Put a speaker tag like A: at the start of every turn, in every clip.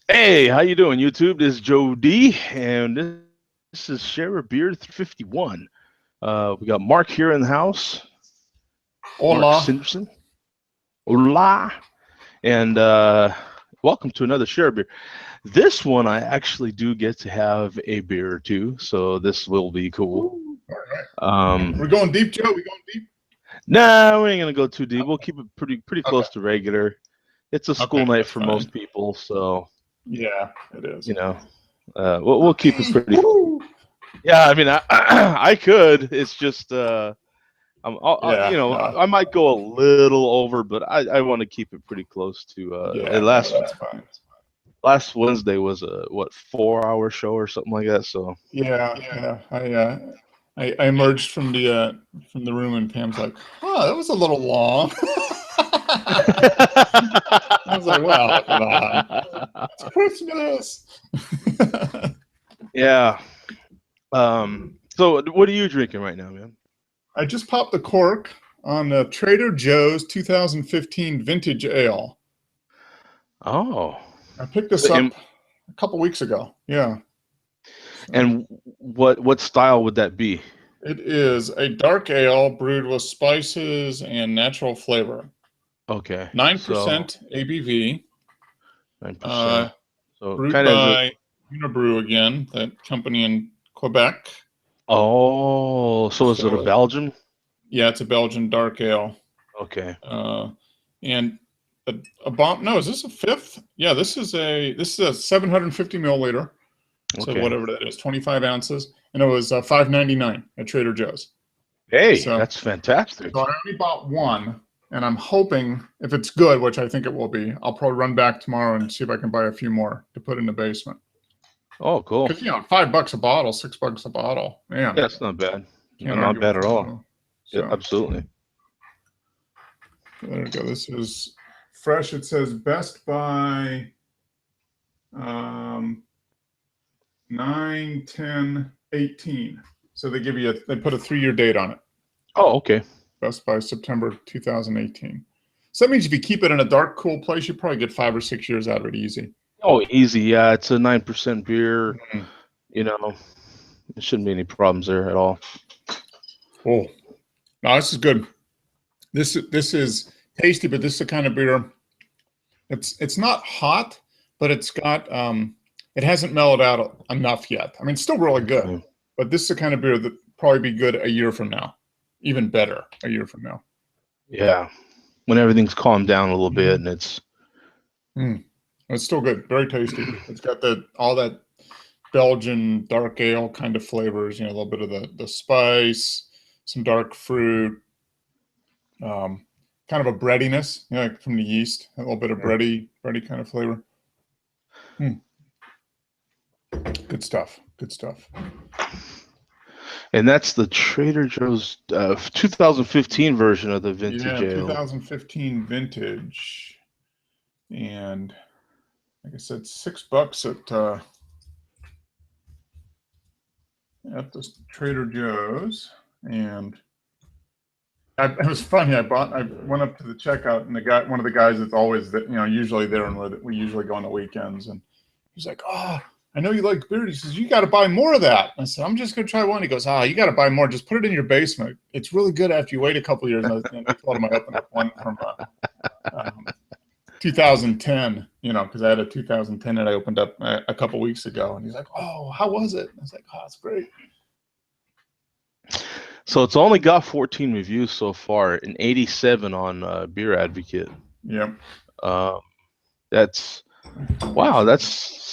A: Hey, how you doing, YouTube? This is Joe D, and this is Share a Beer 351. We got Mark here in the house, Mark
B: Hola.
A: Sanderson. Hola, and welcome to another Share a Beer. This one, I actually do get to have a beer or two, so this will be cool.
B: All right. We're
A: Um,
B: going deep, Joe. We're going deep.
A: nah, we ain't gonna go too deep. We'll keep it pretty
B: Okay.
A: close to regular. It's a
B: Okay.
A: school night
B: That's
A: for
B: fine.
A: most people, so
B: Yeah, it is.
A: you know, we'll keep it pretty.
B: Woo!
A: Yeah, I mean, I could. It's just
B: Yeah.
A: I might go a little over, but I want to keep it pretty close to.
B: Yeah. No,
A: Last
B: that's fine.
A: Wednesday was a what 4 hour show or something like that. So
B: Yeah. Yeah. I emerged from the room and Pam's like, "Oh, that was a little long." I was like, "Well, come on, it's Christmas."
A: yeah. So what are you drinking right now, man?
B: I just popped the cork on the Trader Joe's 2015 Vintage Ale.
A: Oh,
B: I picked
A: so
B: this up a couple weeks ago. Yeah. So
A: and what style would that be?
B: it is a dark ale brewed with spices and natural flavor.
A: Okay, so
B: 9% ABV.
A: 9%. So
B: Brewed
A: kind of
B: by Unibrew again, that company in Quebec.
A: so is it a
B: So
A: Belgian?
B: yeah, it's a Belgian dark ale.
A: Okay.
B: Uh, and a bomb. No, is this a fifth? Yeah, this is a 750 milliliter. So
A: Okay.
B: whatever that is, 25 ounces, and it was $5.99 at Trader Joe's.
A: Hey,
B: So,
A: that's fantastic.
B: so I only bought one, and I'm hoping if it's good, which I think it will be, I'll probably run back tomorrow and see if I can buy a few more to put in the basement.
A: Oh, cool.
B: Because $5 a bottle, $6 a bottle, man,
A: Yeah, it's not bad.
B: can't
A: Not
B: argue with
A: bad at
B: that.
A: all. Yeah,
B: So
A: absolutely.
B: there we go. This is fresh. It says best by um, 9, 10, 18. So they put a 3-year date on it.
A: Oh, okay.
B: Best by September 2018. So that means if you keep it in a dark, cool place, you probably get 5 or 6 years out of it easy.
A: Oh, easy. Yeah, it's a 9% beer.
B: Mm.
A: You know, there shouldn't be any problems there at all.
B: Oh, no, this is good. This is tasty, but this is the kind of beer. It's not hot, but it's got it hasn't mellowed out enough yet. I mean, it's still really good, but this is the kind of beer that probably be good a year from now, even better a year from now.
A: Yeah, when everything's calmed down a little bit and it's.
B: It's still good, very tasty. It's got all that Belgian dark ale kind of flavors, a little bit of the spice, some dark fruit, kind of a breadiness, like from the yeast, a little bit of bready kind of flavor. Good stuff. Good stuff.
A: And that's the Trader Joe's 2015 version of the vintage
B: Yeah,
A: ale.
B: 2015 vintage, and like I said, $6 at the Trader Joe's, and it was funny. I went up to the checkout, and one of the guys that's always usually there, and we usually go on the weekends, and he's like, "Oh, I know you like beer." He says, "You got to buy more of that." I said, "I'm just gonna try one." He goes, you got to buy more. Just put it in your basement. It's really good after you wait a couple years." And I told him I opened up one from 2010, because I had a 2010 that I opened up a couple weeks ago, and he's like, "Oh, how was it?" I was like, "Oh, it's great."
A: So it's only got 14 reviews so far and 87 on Beer Advocate.
B: Yep.
A: That's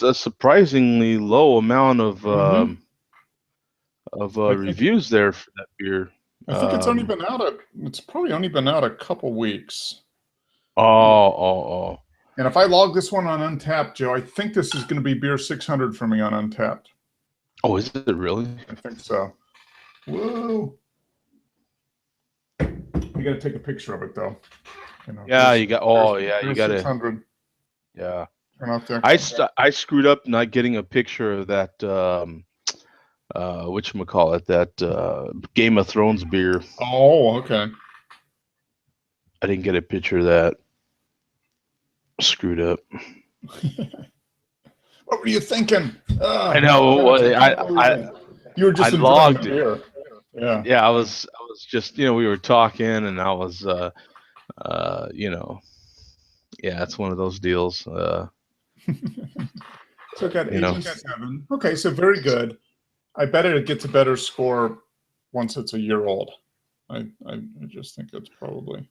A: a surprisingly low amount of reviews there for that beer.
B: I think it's probably only been out a couple weeks.
A: Oh.
B: And if I log this one on Untapped, Joe, I think this is going to be beer 600 for me on Untapped.
A: Oh, is it really?
B: I think so. Whoa. You got to take a picture of it, though.
A: Yeah, you got. You got to.
B: 600.
A: Yeah.
B: Turn off the
A: I screwed up not getting a picture of that. Whatchamacallit, that Game of Thrones beer.
B: Oh, okay.
A: I didn't get a picture of that. Screwed up.
B: What were you thinking?
A: I know.
B: Gosh, I can't believe it. You were
A: I
B: just enjoying the
A: logged it.
B: beer. Yeah.
A: Yeah, I was just, we were talking, and I was yeah, it's one of those deals.
B: So it got
A: You know.
B: 87. Okay, so very good. I bet it gets a better score once it's a year old. I just think it's probably.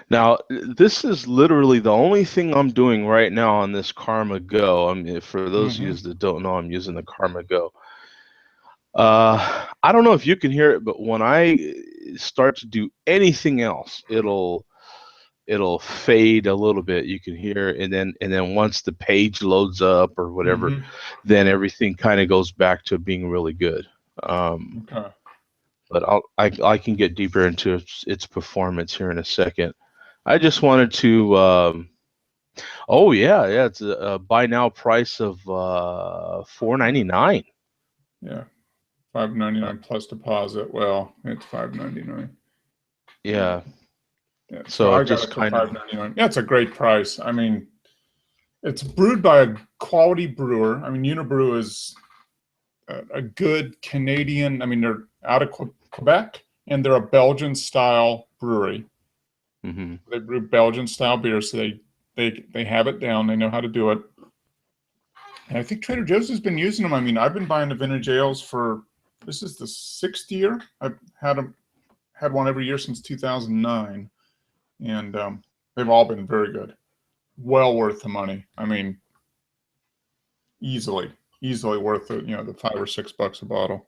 A: Now, this is literally the only thing I'm doing right now on this Karma Go. I mean, for those of you that don't know, I'm using the Karma Go. I don't know if you can hear it, but when I start to do anything else, it'll fade a little bit. You can hear it, and then once the page loads up or whatever, then everything kind of goes back to being really good.
B: Okay.
A: But I can get deeper into its performance here in a second. I just wanted to. Oh yeah, it's a buy now price of $4.99.
B: Yeah, $5.99 plus deposit. Well, it's $5.99.
A: Yeah.
B: Yeah. So
A: So
B: I
A: it
B: got
A: just
B: it for
A: kind of.
B: $5.99. Yeah, it's a great price. I mean, it's brewed by a quality brewer. I mean, Unibrew is a good Canadian. I mean, they're out of Quebec, and they're a Belgian style brewery.
A: Mm-hmm.
B: They brew Belgian style beer, so they have it down. They know how to do it. And I think Trader Joe's has been using them. I mean, I've been buying the vintage ales for this is the 6th year. I've had one every year since 2009, and they've all been very good. Well worth the money. I mean, easily worth the the $5 or $6 a bottle.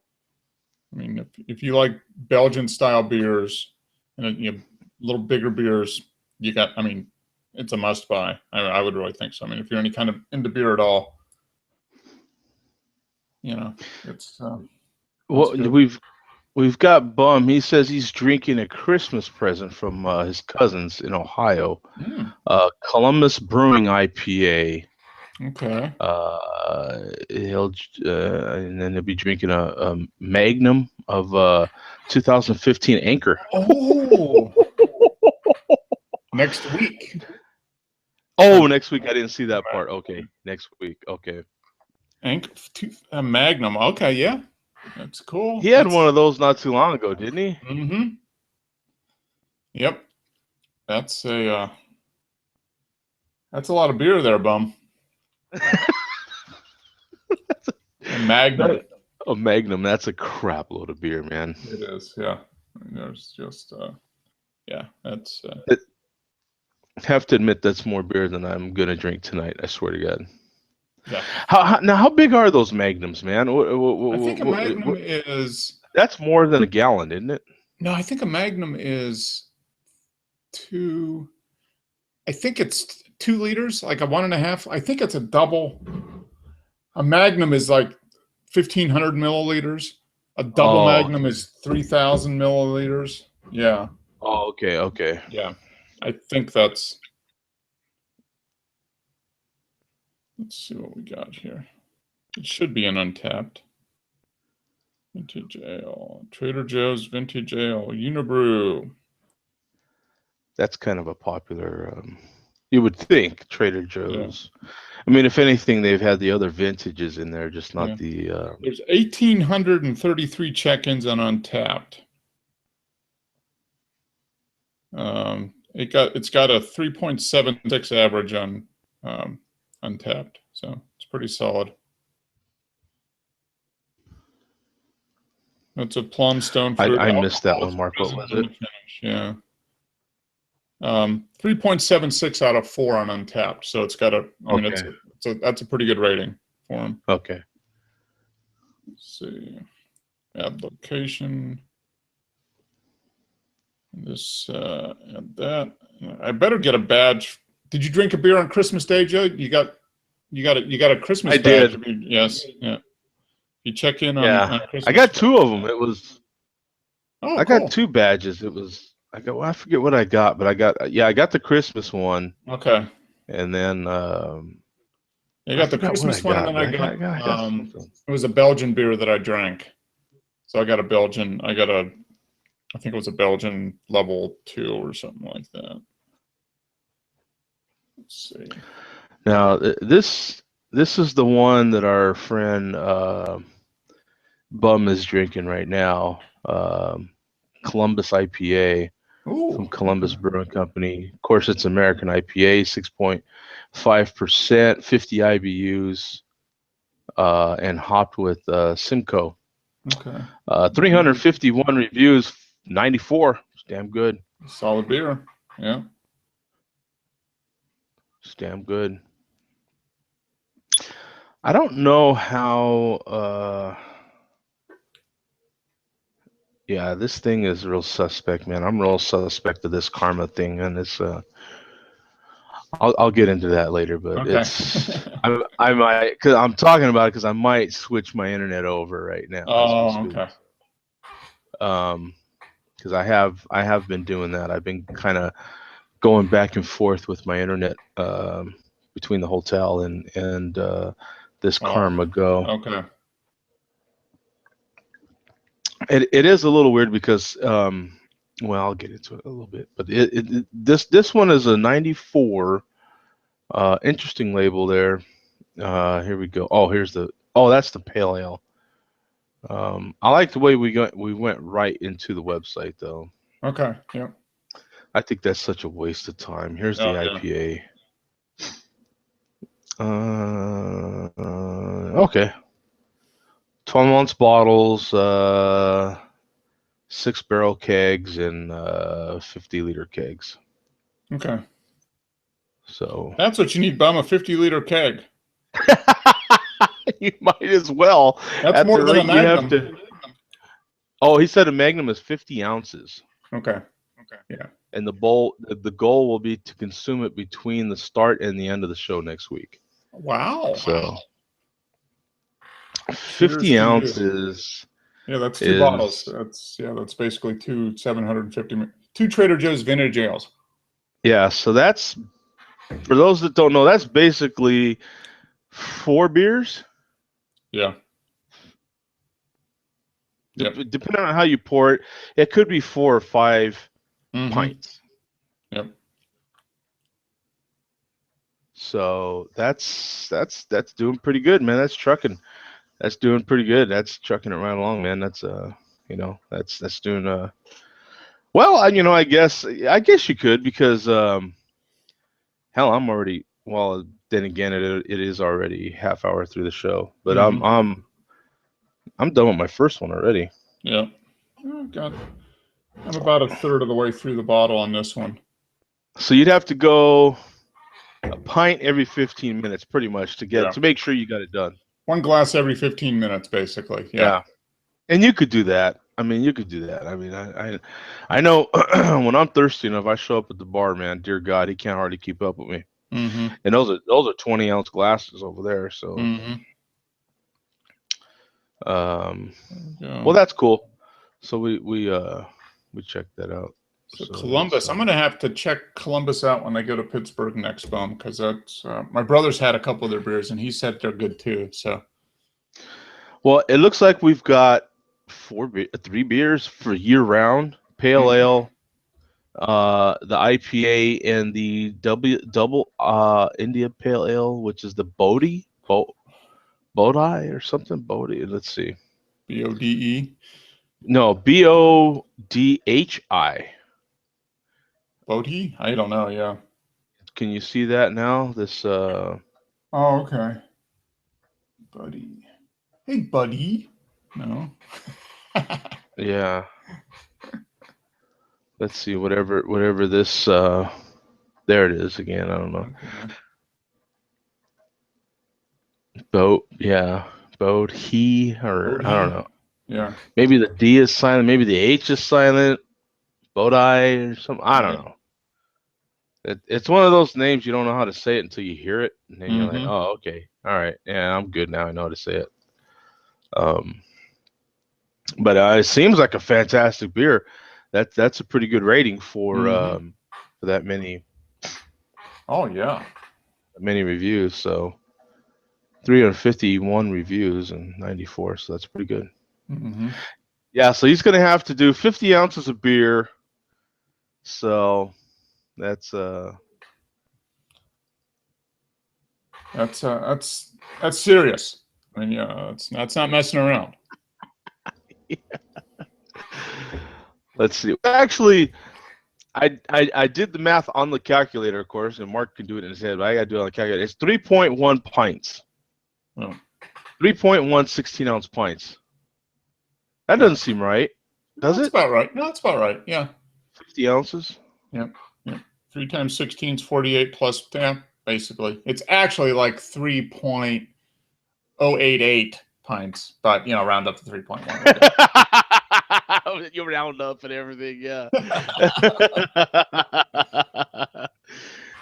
B: I mean, if you like Belgian style beers and little bigger beers, you got. I mean, it's a must buy. I would really think so. I mean, if you're any kind of into beer at all, it's.
A: Well,
B: Good.
A: we've got Bum. He says he's drinking a Christmas present from his cousins in Ohio. Columbus Brewing IPA.
B: Okay.
A: He'll and then he'll be drinking a Magnum of 2015 Anchor.
B: Oh, next week.
A: Oh, next week I didn't see that part. Okay, next week. Okay.
B: Magnum. Okay, yeah, that's cool.
A: He had one of those not too long ago, didn't he?
B: Mm-hmm. Yep. That's a lot of beer there, Bum. A Magnum.
A: A Magnum. That's a crap load of beer, man.
B: It is. Yeah. There's just yeah. That's.
A: I have to admit that's more beer than I'm gonna drink tonight. I swear to God.
B: Yeah.
A: How big are those Magnums, man?
B: I think a Magnum is.
A: That's more than a gallon, isn't it?
B: No, I think a Magnum is 2. I think it's 2 liters, like a 1.5. I think it's a double. A Magnum is like 1,500 milliliters. A double Magnum is 3,000 milliliters. Yeah.
A: Oh, okay, okay.
B: Yeah. I think that's. Let's see what we got here. It should be an Untapped. Vintage Ale. Trader Joe's Vintage Ale. Unibrew.
A: That's kind of a popular. You would think Trader Joe's. Yeah. I mean, if anything, they've had the other vintages in there, just not the.
B: There's 1,833 check-ins on Untapped. It's got a 3.76 average on Untapped, so it's pretty solid. It's a plum stone fruit.
A: I missed that one, Mark. What was it?
B: Yeah. 3.76 out of 4 on Untapped, so it's got a. I mean, that's a pretty good rating for him.
A: Okay.
B: Let's see. Add location. This and that. I better get a badge. Did you drink a beer on Christmas Day, Joe? You got a Christmas badge.
A: I
B: did. Yes. Yeah. You check in on.
A: Yeah.
B: On Christmas
A: I got 2 of them. It was.
B: Oh,
A: I got 2 badges. It was. I forget what I got, but I got the Christmas one.
B: Okay.
A: And then.
B: I got the Christmas one, and then I got it was a Belgian beer that I drank. So I got a Belgian. I think it was a Belgian level 2 or something like that. Let's see.
A: Now this is the one that our friend Bum is drinking right now. Columbus IPA from
B: Ooh,
A: Columbus
B: okay.
A: Brewing Company. Of course, it's American IPA, 6.5%, 50 IBUs, and hopped with Simcoe.
B: Okay.
A: 351 reviews, 94. It's damn good.
B: Solid beer. Yeah.
A: It's damn good. I don't know how. Yeah, this thing is real suspect, man. I'm real suspect of this karma thing, and it's. I'll get into that later, but
B: Okay.
A: it's. I might, because I'm talking about it because I might switch my internet over right now as we
B: Oh,
A: speak.
B: okay.
A: Because I have been doing that. I've been kind of going back and forth with my internet between the hotel and this
B: Oh,
A: Karma Go.
B: okay.
A: It is a little weird because well, I'll get into it a little bit, but this one is a 94. Interesting label there. Here we go. That's the pale ale. I like the way we went right into the website though.
B: Okay. Yeah.
A: I think that's such a waste of time. Here's
B: Oh,
A: the
B: yeah.
A: IPA. Okay. 12-ounce bottles, 6-barrel kegs, and 50-liter kegs.
B: Okay.
A: So
B: That's what you need, Bum, a 50-liter keg.
A: you might as well.
B: That's
A: At
B: more
A: the
B: than a
A: rate you have
B: Magnum.
A: to. Oh, he said a Magnum is 50 ounces,
B: Okay. Yeah.
A: and the goal will be to consume it between the start and the end of the show next week.
B: Wow.
A: So
B: Cheers
A: 50
B: to you.
A: ounces
B: Yeah, that's 2 bottles.
A: is
B: That's basically two 750, two Trader Joe's vintage ales.
A: yeah. So that's for those that don't know. That's basically 4 beers.
B: Yeah. Yep.
A: Depending on how you pour it, it could be 4 or 5
B: Mm-hmm.
A: pints.
B: Yep.
A: So that's doing pretty good, man. That's trucking. That's doing pretty good. That's trucking it right along, man. That's that's doing well. I guess you could because hell, I'm already well. Then again, it is already half hour through the show, but
B: Mm-hmm.
A: I'm done with my first one already.
B: Yeah. I'm about a third of the way through the bottle on this one.
A: So you'd have to go a pint every 15 minutes, pretty much,
B: Yeah.
A: to make sure you got it done.
B: One glass every 15 minutes, basically. Yeah.
A: And you could do that. I mean, you could do that. I mean, I know when I'm thirsty enough, I show up at the bar, man. Dear God, he can't hardly keep up with me.
B: Mm-hmm.
A: And those are 20-ounce glasses over there. So,
B: Mm-hmm.
A: well, that's cool. So we checked that out.
B: So Columbus, I'm going to have to check Columbus out when I go to Pittsburgh next, Bum, because that's my brother's had a couple of their beers and he said they're good too. So,
A: well, it looks like we've got 3 beers for year round: pale ale, the IPA, and the double India Pale Ale, which is the Bodhi or something. Bodhi. Let's see.
B: BODE.
A: No, BODHI.
B: Bodhi? I don't know. Yeah.
A: Can you see that now? This
B: Oh, okay. Buddy. Hey, buddy. No.
A: yeah. Let's see, whatever this there it is again. I don't know.
B: Okay.
A: Boat he or I don't
B: Bodhi.
A: know.
B: Yeah.
A: Maybe the D is silent, maybe the H is silent. Bodai or something. I don't
B: Yeah.
A: know. It's one of those names you don't know how to say it until you hear it, and then you're like,
B: Mm-hmm.
A: oh, okay, all right, yeah, I'm good now. I know how to say it. Um, but it seems like a fantastic beer. That's a pretty good rating
B: Mm-hmm.
A: for that
B: Oh, yeah.
A: many reviews. So 351 reviews and 94, so that's pretty good.
B: Mm-hmm.
A: Yeah, so he's gonna have to do 50 ounces of beer. So that's
B: That's serious. I mean, yeah, that's not messing around.
A: Let's see. Actually, I did the math on the calculator, of course, and Mark can do it in his head, but I got to do it on the calculator. It's 3.1 pints.
B: Oh.
A: 3.1 16-ounce pints. That doesn't seem right, does
B: That's
A: it?
B: about right. No, that's about right. Yeah.
A: 50 ounces?
B: Yep. 3 times 16 is 48 plus 10, basically. It's actually like 3.088 pints, but, round up to 3.1.
A: You round up and everything, yeah.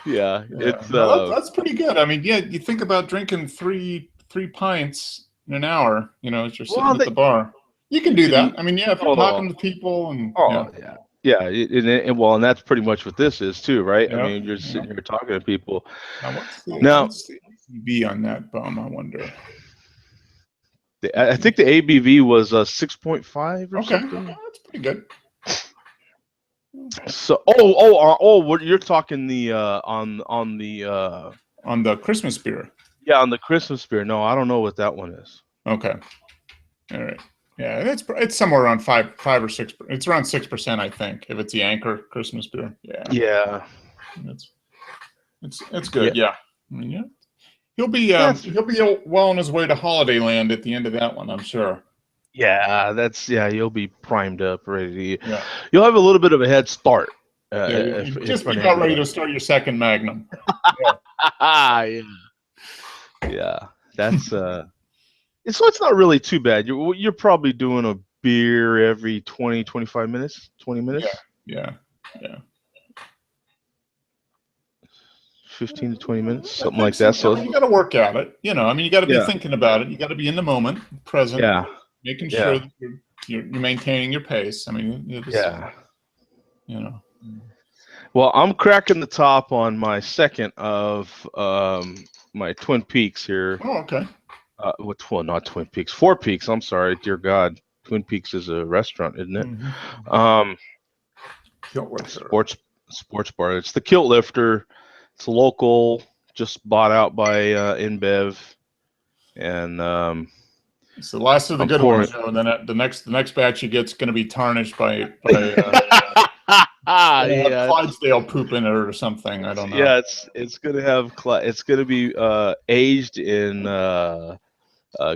A: Yeah, it's
B: No, that's pretty good. I mean, yeah, you think about drinking three pints in an hour, as you're sitting at the bar. You can do that. I mean, yeah, if you're talking to people and
A: yeah, and that's pretty much what this is too, right? I mean, you're sitting here talking to people.
B: Now, what's the ABV on that bum? I wonder.
A: I think the ABV was 6.5 or something.
B: That's pretty good.
A: So, what you're talking on the
B: Christmas beer.
A: Yeah, on the Christmas beer. No, I don't know what that one is.
B: Okay. All right. Yeah, it's somewhere around 5 or 6. It's around 6%, I think, if it's the Anchor Christmas beer. Yeah.
A: Yeah.
B: It's good. Yeah. I mean, yeah. He'll be well on his way to Holiday Land at the end of that one, I'm sure.
A: Yeah, you'll be primed up, ready to. Yeah. You'll have a little bit of a head start.
B: You just be about ready to start your second Magnum.
A: Yeah. That's so it's not really too bad. You're probably doing a beer every 20 minutes. 20 minutes.
B: Yeah.
A: 15 to 20 minutes, something like that.
B: So you got to work at it. I mean, you got to be thinking about it. You got to be in the moment, present.
A: Yeah.
B: Making sure that you're maintaining your pace. I mean,
A: Well, I'm cracking the top on my second of my Twin Peaks here.
B: Oh, okay.
A: Not Twin Peaks, Four Peaks. I'm sorry, dear God. Twin Peaks is a restaurant, isn't it?
B: Mm-hmm.
A: Sports bar. It's the Kilt Lifter. It's local, just bought out by InBev, and
B: it's the last of the good ones, Joe. And then the next batch you get's going to be tarnished by Clydesdale poop in it or something. I don't know.
A: Yeah, it's going to have it's going to be aged in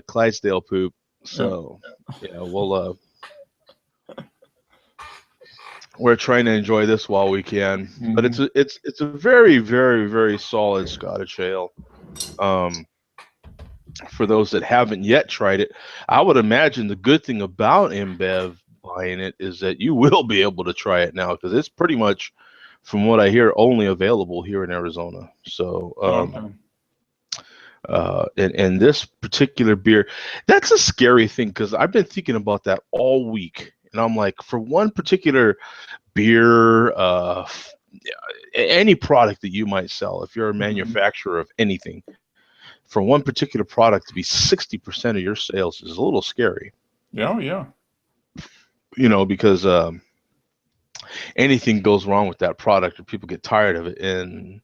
A: Clydesdale poop. So we're trying to enjoy this while we can, but it's a very, very, very solid Scottish ale. For those that haven't yet tried it, I would imagine the good thing about InBev buying it is that you will be able to try it now, because it's pretty much, from what I hear, only available here in Arizona. So, and this particular beer, that's a scary thing, because I've been thinking about that all week. And I'm like, for one particular beer, any product that you might sell, if you're a manufacturer of anything, for one particular product to be 60% of your sales is a little scary.
B: Yeah.
A: Because anything goes wrong with that product or people get tired of it, and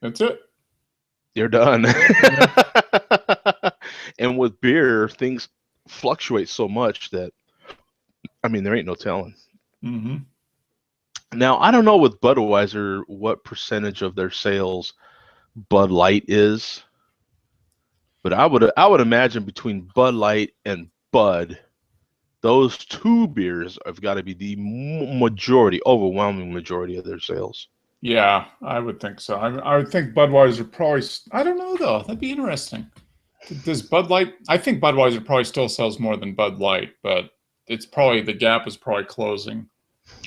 B: that's it.
A: You're done. And with beer, things fluctuate so much that, I mean, there ain't no telling.
B: Mm-hmm.
A: Now, I don't know with Budweiser what percentage of their sales Bud Light is, but I would imagine between Bud Light and Bud, those two beers have got to be the overwhelming majority of their sales.
B: Yeah, I would think so. I would think Budweiser probably. I don't know though. That'd be interesting. Does Bud Light? I think Budweiser probably still sells more than Bud Light, but it's probably the gap is probably closing.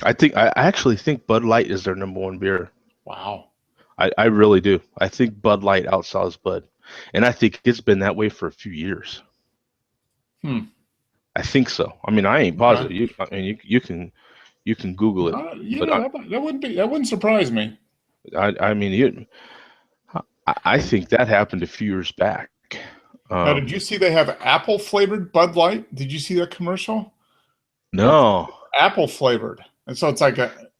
A: I actually think Bud Light is their number one beer.
B: Wow.
A: I really do. I think Bud Light outsells Bud, and I think it's been that way for a few years. I think so. I mean, I ain't positive. You can Google it.
B: That wouldn't surprise me.
A: I think that happened a few years back.
B: Now, did you see they have apple flavored Bud Light? Did you see that commercial?
A: No.
B: Apple flavored, and so it's like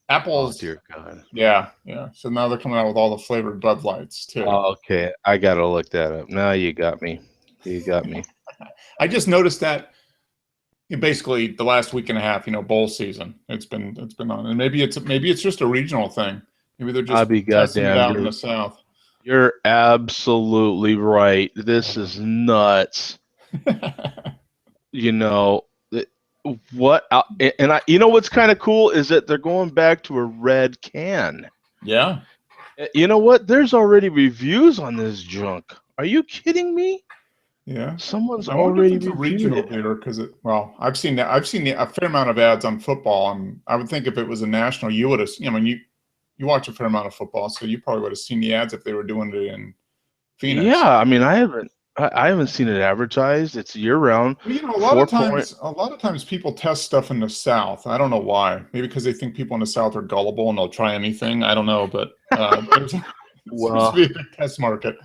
A: Oh
B: Apple's,
A: dear God.
B: yeah, yeah. So now they're coming out with all the flavored Bud Lights too.
A: Oh, okay, I gotta look that up. Now you got me. You got me.
B: I just noticed that basically the last week and a half, bowl season. It's been on, and maybe it's just a regional thing. Maybe they're
A: I'll
B: just
A: be
B: testing it
A: goddamn.
B: out in the South.
A: You're absolutely right. This is nuts. You know th- what? And you know what's kind of cool is that they're going back to a red can.
B: Yeah.
A: You know what? There's already reviews on this junk. Are you kidding me?
B: Yeah.
A: Someone's
B: I wonder if
A: already
B: it's a
A: reviewed
B: regional
A: it.
B: beer because I've seen a fair amount of ads on football, and I would think if it was a national, you would have. I mean, you watch a fair amount of football, so you probably would have seen the ads if they were doing it in Phoenix.
A: Yeah, I mean, I haven't seen it advertised. It's year round.
B: Well, a lot of
A: 4 point.
B: times people test stuff in the South. I don't know why. Maybe because they think people in the South are gullible and they'll try anything. I don't know, but there seems to
A: Well,
B: be a big test market.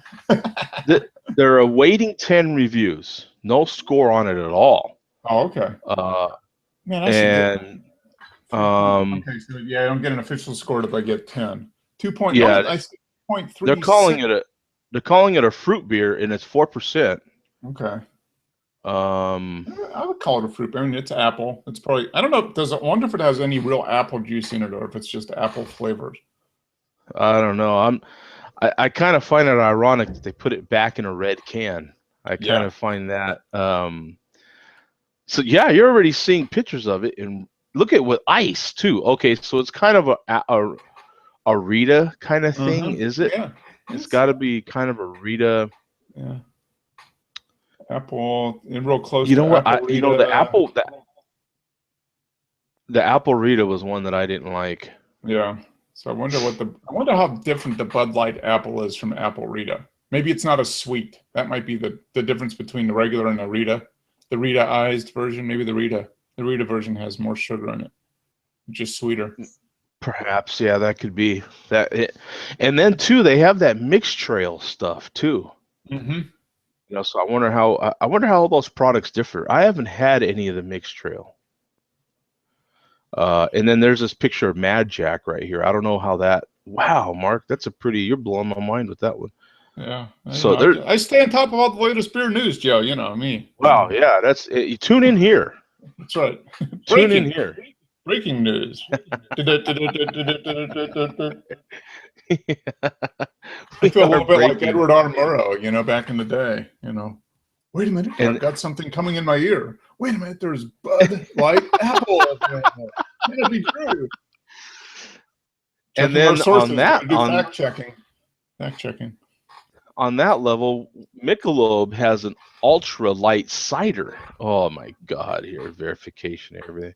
A: they're awaiting 10 reviews. No score on it at all.
B: Oh, okay. Man, I should get
A: And
B: 3 point. Okay, so yeah, I don't get an official score if I get 10. 2 point. No,
A: yeah,
B: I see
A: they're calling
B: 0.36.
A: it a fruit beer, and it's 4%.
B: Okay.
A: Um,
B: I would call it a fruit beer. I mean, it's apple. It's probably, I don't know. I wonder if it has any real apple juice in it or if it's just apple flavored.
A: I don't know. I kind of find it ironic that they put it back in a red can. I kind
B: Yeah.
A: of find that. So yeah, you're already seeing pictures of it, and look at with ice too. Okay, so it's kind of a Rita kind of thing, is it?
B: Yeah.
A: It's got to be kind of a Rita.
B: Yeah. Apple, and real close
A: You know
B: to
A: what?
B: apple Rita.
A: The apple Rita was one that I didn't like.
B: Yeah. So I wonder how different the Bud Light apple is from apple Rita. Maybe it's not as sweet. That might be the difference between the regular and the Rita. The Rita-ized version, maybe the Rita version has more sugar in it, just sweeter.
A: Perhaps, yeah, that could be that. And then too, they have that mixed trail stuff too.
B: Mm-hmm.
A: So I wonder how all those products differ. I haven't had any of the mixed trail. And then there's this picture of Mad Jack right here. I don't know how that. Wow, Mark, you're blowing my mind with that one.
B: Yeah.
A: So there.
B: I stay on top of all the latest beer news, Joe. You know me.
A: Wow, yeah, that's it. You tune in here.
B: That's right.
A: Tune in here.
B: Breaking news.
A: We
B: I feel a
A: are
B: little bit like
A: breaking.
B: Edward R. Murrow, back in the day. Wait a minute, I've got something coming in my ear. Wait a minute, there's Bud Light Apple. Can it be true?
A: And
B: Checking our
A: then
B: sources. Fact checking. Fact checking.
A: On that level, Michelob has an ultra light cider. Oh my God! Here, verification, everything.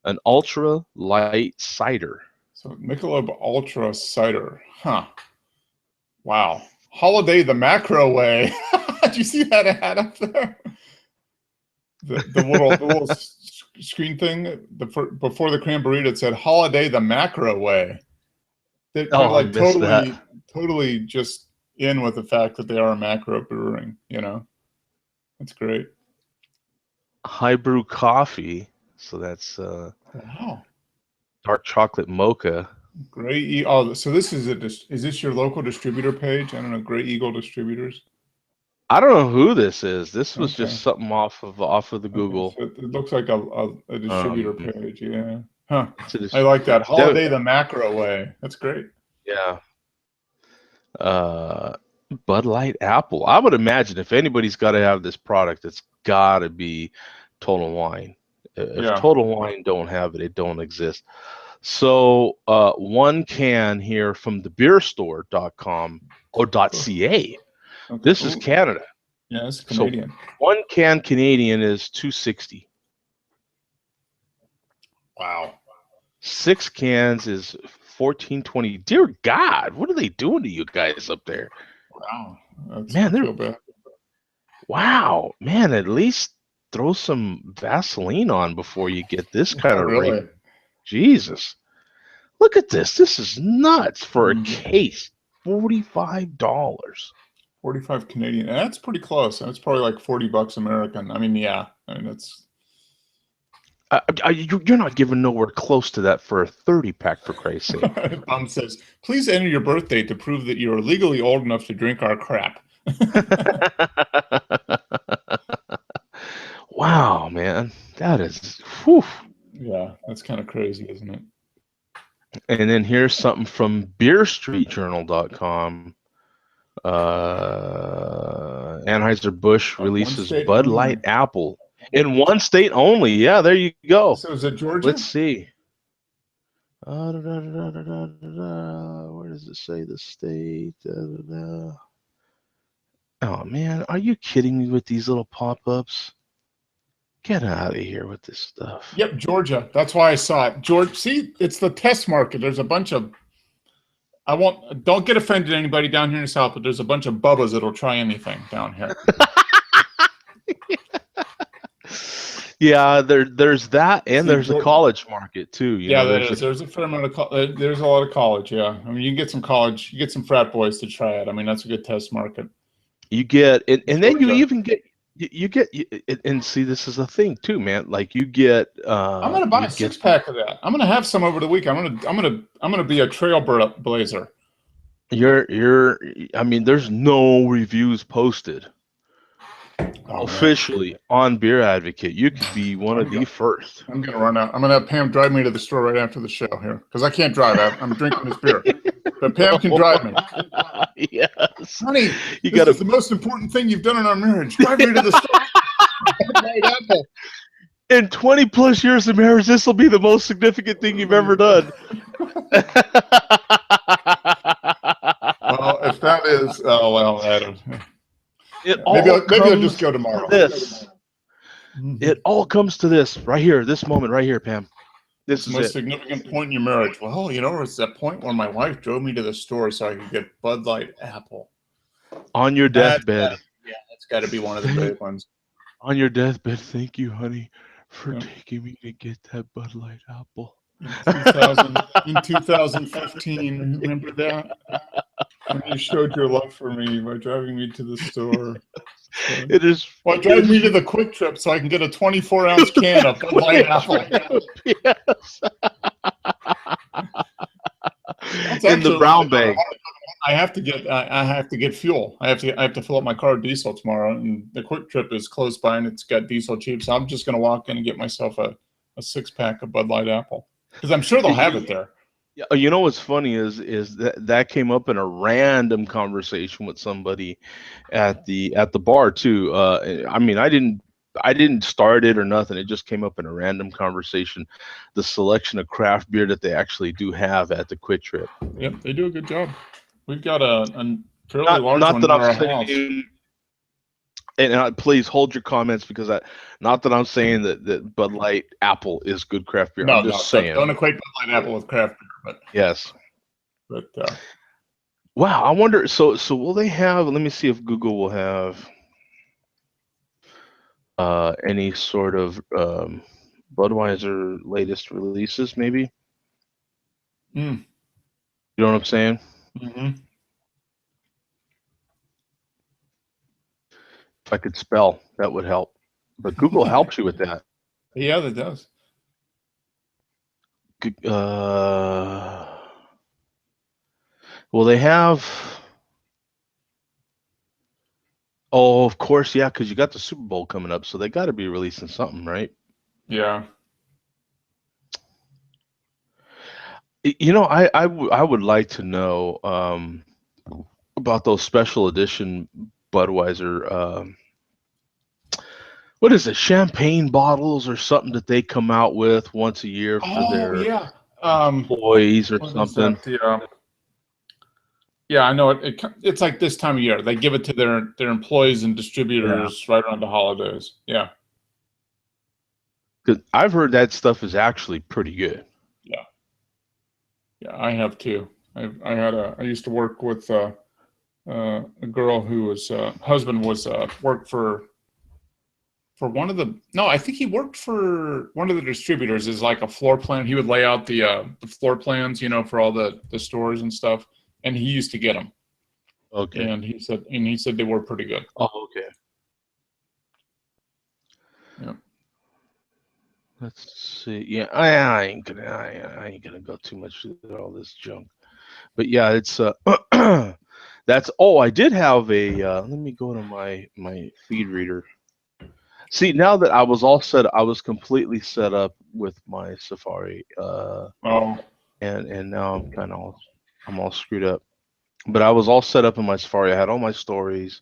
A: An ultra light cider.
B: So Michelob Ultra Cider. Huh. Wow. Holiday the macro way. Did you see that ad up there? The little screen thing before the cranberry, it said "Holiday the macro way." They're
A: I
B: like
A: missed that.
B: totally just in with the fact that they are a macro brewing. That's great.
A: High brew coffee. So that's
B: Wow.
A: dark chocolate mocha.
B: Gray Oh, so this is is this your local distributor page? I don't know. Gray Eagle Distributors.
A: I don't know who this is. This was
B: Okay.
A: just something off of the Google.
B: So it looks like a distributor page. Yeah. Huh.
A: It's
B: I like that. Holiday the macro way. That's great.
A: Yeah. Bud Light Apple. I would imagine if anybody's got to have this product, it's got to be Total Wine. If Total Wine don't have it, it don't exist. So one can here from thebeerstore.com or .ca. Okay. This is Canada.
B: Yeah, it's Canadian.
A: So one can Canadian is $2.60.
B: Wow.
A: 6 cans is $14.20. Dear God, what are they doing to you guys up there?
B: Wow.
A: Man, they're bad. Wow, man, at least throw some Vaseline on before you get this kind of rate. Jesus. Look at this. This is nuts for a case. $45.
B: 45 Canadian. And that's pretty close. That's probably like $40 American. I mean, yeah. I mean,
A: You're not giving nowhere close to that for a 30 pack, for Christ's sake.
B: Mom says, please enter your birthday to prove that you're legally old enough to drink our crap.
A: Wow, man, that is. Whew.
B: Yeah, that's kind of crazy, isn't it?
A: And then here's something from BeerStreetJournal.com. Anheuser-Busch
B: One
A: releases
B: state
A: Bud
B: only.
A: Light Apple in one state only. Yeah, there you go.
B: So is it Georgia?
A: Let's see. Where does it say the state? Oh man, are you kidding me with these little pop-ups? Get out of here with this stuff.
B: Yep, Georgia. That's why I saw it. George, see, it's the test market. There's a bunch of don't get offended anybody down here in the South, but there's a bunch of bubbas that'll try anything down here.
A: Yeah, there's that, and
B: See,
A: there's a college market too.
B: Yeah, there is. There's a fair amount of there's a lot of college. Yeah, I mean, you can get some college, you get some frat boys to try it. I mean, that's a good test market.
A: You get, and then you even get, and see, this is a thing too, man. Like you get.
B: I'm gonna buy a 6-pack of that. I'm gonna have some over the week. I'm gonna be a trailblazer.
A: I mean, there's no reviews posted officially on Beer Advocate. You could be one of the first.
B: I'm gonna run out. I'm gonna have Pam drive me to the store right after the show here because I can't drive. I'm drinking this beer, but Pam can drive me.
A: Yes,
B: honey. This is the most important thing you've done in our marriage. Drive me to the store.
A: In 20 plus years of marriage, this will be the most significant thing you've ever done.
B: Well, if that is, oh well, I don't.
A: Maybe
B: I'll just go tomorrow.
A: It all comes to this right here, this moment right here, Pam. This is
B: the most significant point in your marriage. Well, you know, it's that point where my wife drove me to the store so I could get Bud Light Apple.
A: On your deathbed.
B: Yeah, that's got to be one of the great ones.
A: On your deathbed, thank you, honey, for taking me to get that Bud Light Apple.
B: In 2015, remember that? When you showed your love for me by driving me to the store.
A: It is.
B: Well, drive me to the Quick Trip so I can get a 24-ounce can of Bud Light Apple.
A: Yes. In the brown bag.
B: I have to get fuel. I have to fill up my car with diesel tomorrow, and the Quick Trip is close by and it's got diesel cheap. So I'm just gonna walk in and get myself a 6-pack of Bud Light Apple because I'm sure they'll have it there.
A: Yeah, you know what's funny is that came up in a random conversation with somebody at the bar too. I mean, I didn't start it or nothing. It just came up in a random conversation. The selection of craft beer that they actually do have at the Quick Trip.
B: Yep, they do a good job. We've got a fairly large one in our house.
A: And please hold your comments because not that I'm saying that Bud Light Apple is good craft beer. I'm just saying.
B: Don't equate Bud Light Apple with craft beer, but
A: yes.
B: But
A: wow, I wonder. So will they have? Let me see if Google will have any sort of Budweiser latest releases, maybe. You know what I'm saying?
B: Mm-hmm.
A: If I could spell, that would help. But Google helps you with that.
B: Yeah, that does.
A: Well, they have. Oh, of course, yeah, because you got the Super Bowl coming up, so they got to be releasing something, right?
B: Yeah.
A: You know, I would like to know about those special edition Budweiser. What is it? Champagne bottles or something that they come out with once a year for their employees or something.
B: Yeah, I know it. It's like this time of year. They give it to their employees and distributors right around the holidays. Yeah.
A: Because I've heard that stuff is actually pretty good.
B: Yeah. Yeah, I have too. I used to work with a girl who was husband was worked for one of the I think he worked for one of the distributors as like a floor plan. He would lay out the floor plans, you know, for all the stores and stuff, and he used to get them.
A: Okay.
B: And he said they were pretty good.
A: Oh, okay.
B: Yeah.
A: Let's see. Yeah, I ain't gonna go too much through all this junk. But yeah, it's that's. Oh, I did have a. Let me go to my feed reader. See, now that I was completely set up with my Safari,
B: Oh,
A: and now I'm all screwed up. But I was all set up in my Safari. I had all my stories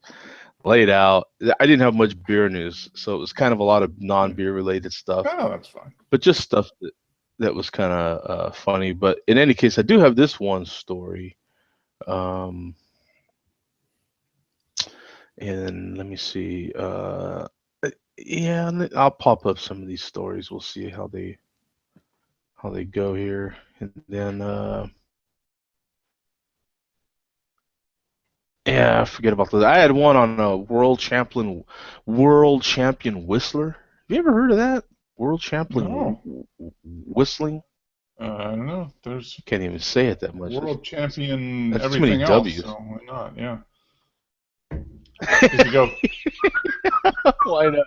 A: laid out. I didn't have much beer news, so it was kind of a lot of non-beer related stuff,
B: oh, that's fine.
A: but just stuff that was kind of funny. But in any case, I do have this one story. Um, and let me see. Yeah, I'll pop up some of these stories. We'll see how they go here, and then yeah, I forget about those. I had one on a world champion whistler. Have you ever heard of that? World champion
B: No,
A: whistling.
B: I don't know. There's
A: Can't even say it that much.
B: world champion
A: That's too many
B: everything else,
A: W's.
B: so why not? Yeah. Does he go?
A: Why not?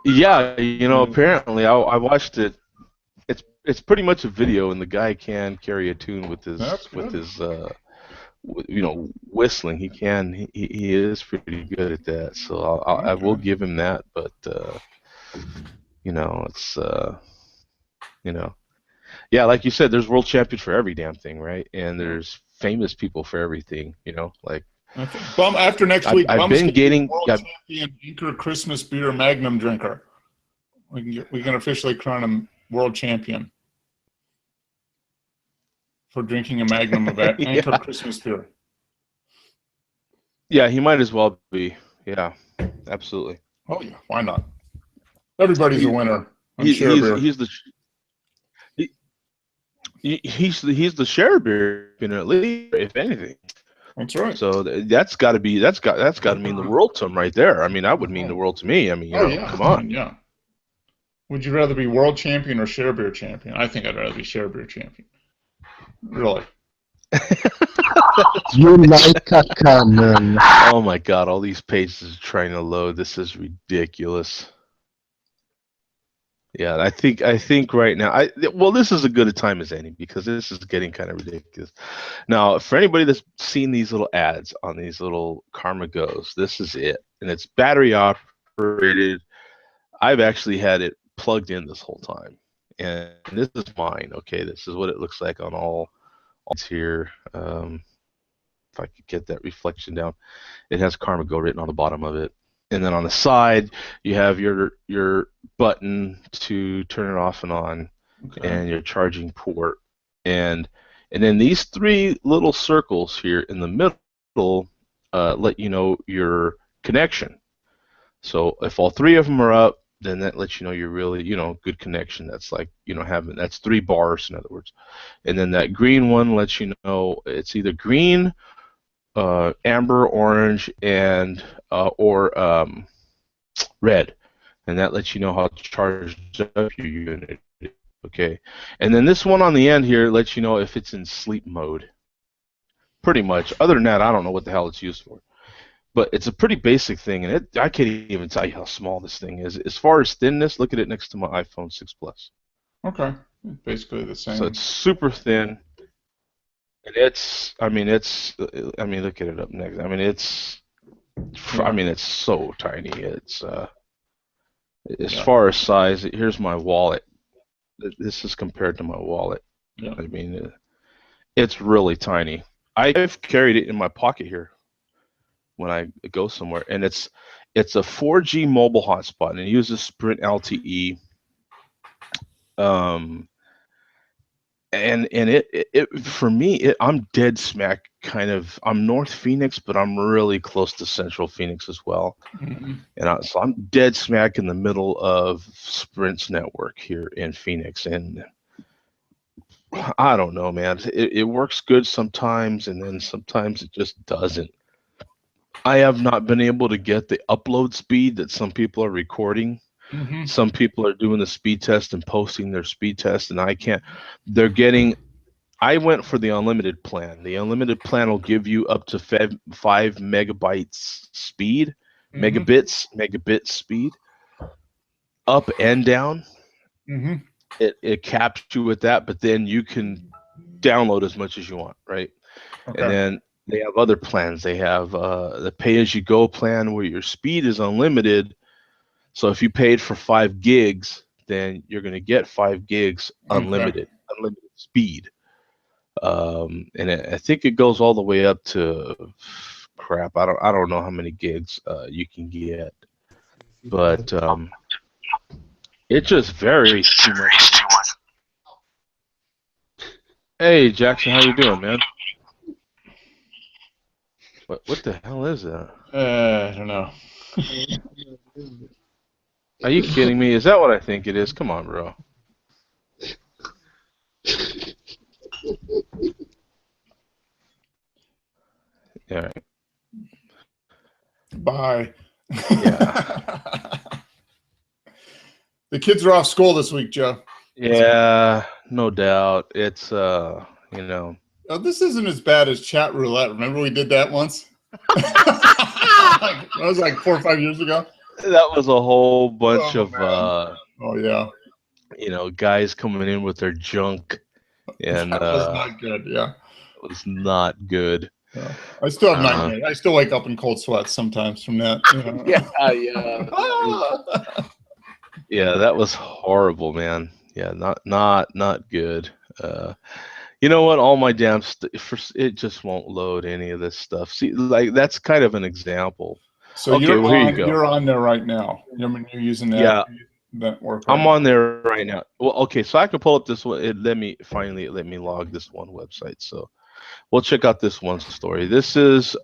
A: Yeah, apparently I watched it. It's pretty much a video, and the guy can carry a tune with
B: That's
A: with
B: good.
A: his whistling. He is pretty good at that. So I will
B: Okay.
A: give him that. But it's you know yeah, like you said, there's world champions for every damn thing, right? And
B: Yeah.
A: there's famous people for everything. Like
B: I think Bum after next week,
A: I've
B: Bum's
A: been
B: gonna be
A: getting.
B: world champion Anchor Christmas beer Magnum drinker. We can officially crown him world champion for drinking a Magnum of Anchor
A: Yeah,
B: Christmas beer.
A: yeah, he might as well be. Yeah, absolutely.
B: Oh yeah, why not? Everybody's a
A: He,
B: winner on share beer.
A: he, he's the share beer, at least, if anything.
B: That's right.
A: So that's got to mean the world to him right there. I mean, that would mean the
B: Oh,
A: world to me. I mean,
B: oh yeah,
A: come
B: I
A: on.
B: mean, yeah. Would you rather be world champion or share beer champion? I think I'd rather be share beer champion. Really?
A: That's
C: You
A: right.
C: like a cannon.
A: Oh my God! All these pages are trying to load. This is ridiculous. Yeah, I think right now, well, this is as good a time as any because this is getting kind of ridiculous. Now, for anybody that's seen these little ads on these little Karma Goes, this is it, and it's battery operated. I've actually had it plugged in this whole time, and this is mine. Okay, this is what it looks like on all these here. If I could get that reflection down, it has Karma Go written on the bottom of it, and then on the side you have your button to turn it off and on,
B: Okay.
A: and your charging port, and then these three little circles here in the middle let you know your connection. So if all three of them are up, then that lets you know you're really, good connection. That's like, that's 3 bars, in other words. And then that green one lets you know it's either green, amber, orange, and or red, and that lets you know how charged up your unit. Okay, and then this one on the end here lets you know if it's in sleep mode. Pretty much. Other than that, I don't know what the hell it's used for. But it's a pretty basic thing, and I can't even tell you how small this thing is. As far as thinness, look at it next to my iPhone 6 Plus.
B: Okay. Basically the
A: So
B: same.
A: it's super thin, and I mean, look at it up next. I
B: Yeah.
A: mean, it's so tiny. It's as
B: Yeah.
A: far as size. Here's my wallet. This is compared to my wallet.
B: Yeah.
A: I mean, it's really tiny. I've carried it in my pocket here when I go somewhere, and it's a 4G mobile hotspot, and it uses Sprint LTE. Um, and it for me, I'm dead smack kind of. I'm North Phoenix, but I'm really close to Central Phoenix as well,
B: Mm-hmm.
A: and so I'm dead smack in the middle of Sprint's network here in Phoenix, and I don't know, man. It works good sometimes, and then sometimes it just doesn't. I have not been able to get the upload speed that some people are recording.
B: Mm-hmm.
A: Some people are doing the speed test and posting their speed test, and I can't. They're getting. I went for the unlimited plan. The unlimited plan will give you up to 5 megabytes speed,
B: Mm-hmm.
A: megabit speed. up and down.
B: Mm-hmm.
A: It caps you with that, but then you can download as much as you want, right? And
B: Okay.
A: then they have other plans. They have the pay-as-you-go plan where your speed is unlimited. So if you paid for 5 gigs, then you're going to get 5 gigs
B: Okay.
A: unlimited speed. And I think it goes all the way up to crap. I don't know how many gigs you can get, but it just varies too much. Hey Jackson, how you doing, man? What the hell is that?
B: I don't know.
A: Are you kidding me? Is that what I think it is? Come on, bro. Yeah,
B: Bye.
A: yeah,
B: The kids are off school this week, Joe.
A: yeah. No doubt. It's you know.
B: Oh, this isn't as bad as chat roulette. Remember we did that once? That was like 4 or 5 years ago.
A: That was a whole bunch
B: Oh
A: of
B: man. Oh yeah.
A: guys coming in with their junk, and
B: That was not good. Yeah.
A: it was not good.
B: Yeah. I still have
A: Uh,
B: nightmares. I still wake up in cold sweats sometimes from that.
A: yeah, yeah, that was that was horrible, man. Yeah, not good. You know what? All my damn it just won't load any of this stuff. See, like that's kind of an example.
B: So
A: Okay, well here you go.
B: you're on there right now. You're using
A: Yeah,
B: that work right
A: I'm
B: now.
A: on there right now. Well, okay, so I can pull up this one. Let me log this one website. So we'll check out this one story. This is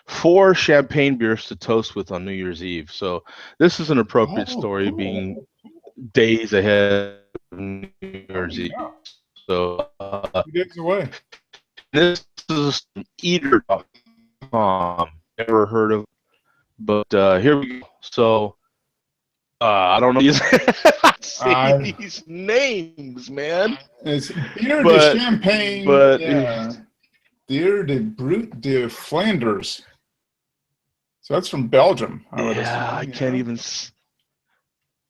A: 4 champagne beers to toast with on New Year's Eve. So this is an appropriate
B: Oh,
A: story,
B: cool.
A: being days ahead of New
B: Oh
A: Year's Eve.
B: yeah.
A: So
B: 2 days away.
A: this is eater.com. Never heard of, but here we go. So I don't know these say these names, man.
B: It's Beer de
A: But
B: Champagne.
A: but
B: Yeah. Beer de Brut de Flanders. So that's from Belgium, I would
A: yeah, I
B: assume.
A: can't
B: Yeah.
A: even.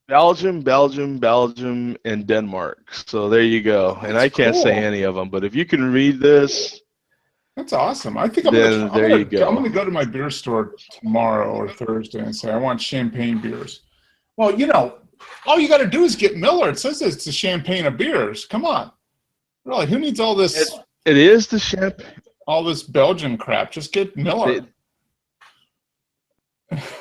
A: Belgium, and Denmark. So there you go. And
B: That's
A: I can't say
B: cool.
A: any of them, but if you can read this,
B: That's awesome. I think
A: then there you
B: I'm
A: go.
B: gonna go to my beer store tomorrow or Thursday and say I want champagne beers. Well, all you got to do is get Miller. It says it's a champagne of beers. Come on, really? Who needs all
A: It,
B: this
A: it is the champagne.
B: Belgian crap? Just get Miller.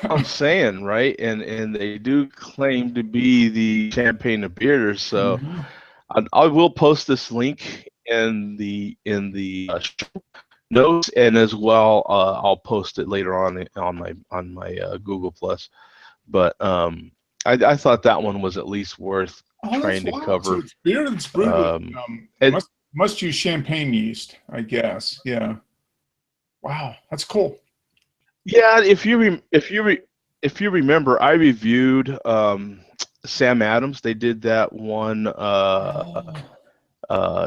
A: I'm saying, right? And they do claim to be the champagne of beers. So
B: Mhm.
A: I will post this link in the notes, and as well I'll post it later on my Google Plus. But I thought that one was at least worth
B: Oh, that's
A: trying to
B: wild. So
A: cover.
B: it's beer that's brewed with
A: And
B: must use champagne yeast, I guess. Yeah. Wow, that's cool.
A: yeah, if you remember, I reviewed Sam Adams. They did that one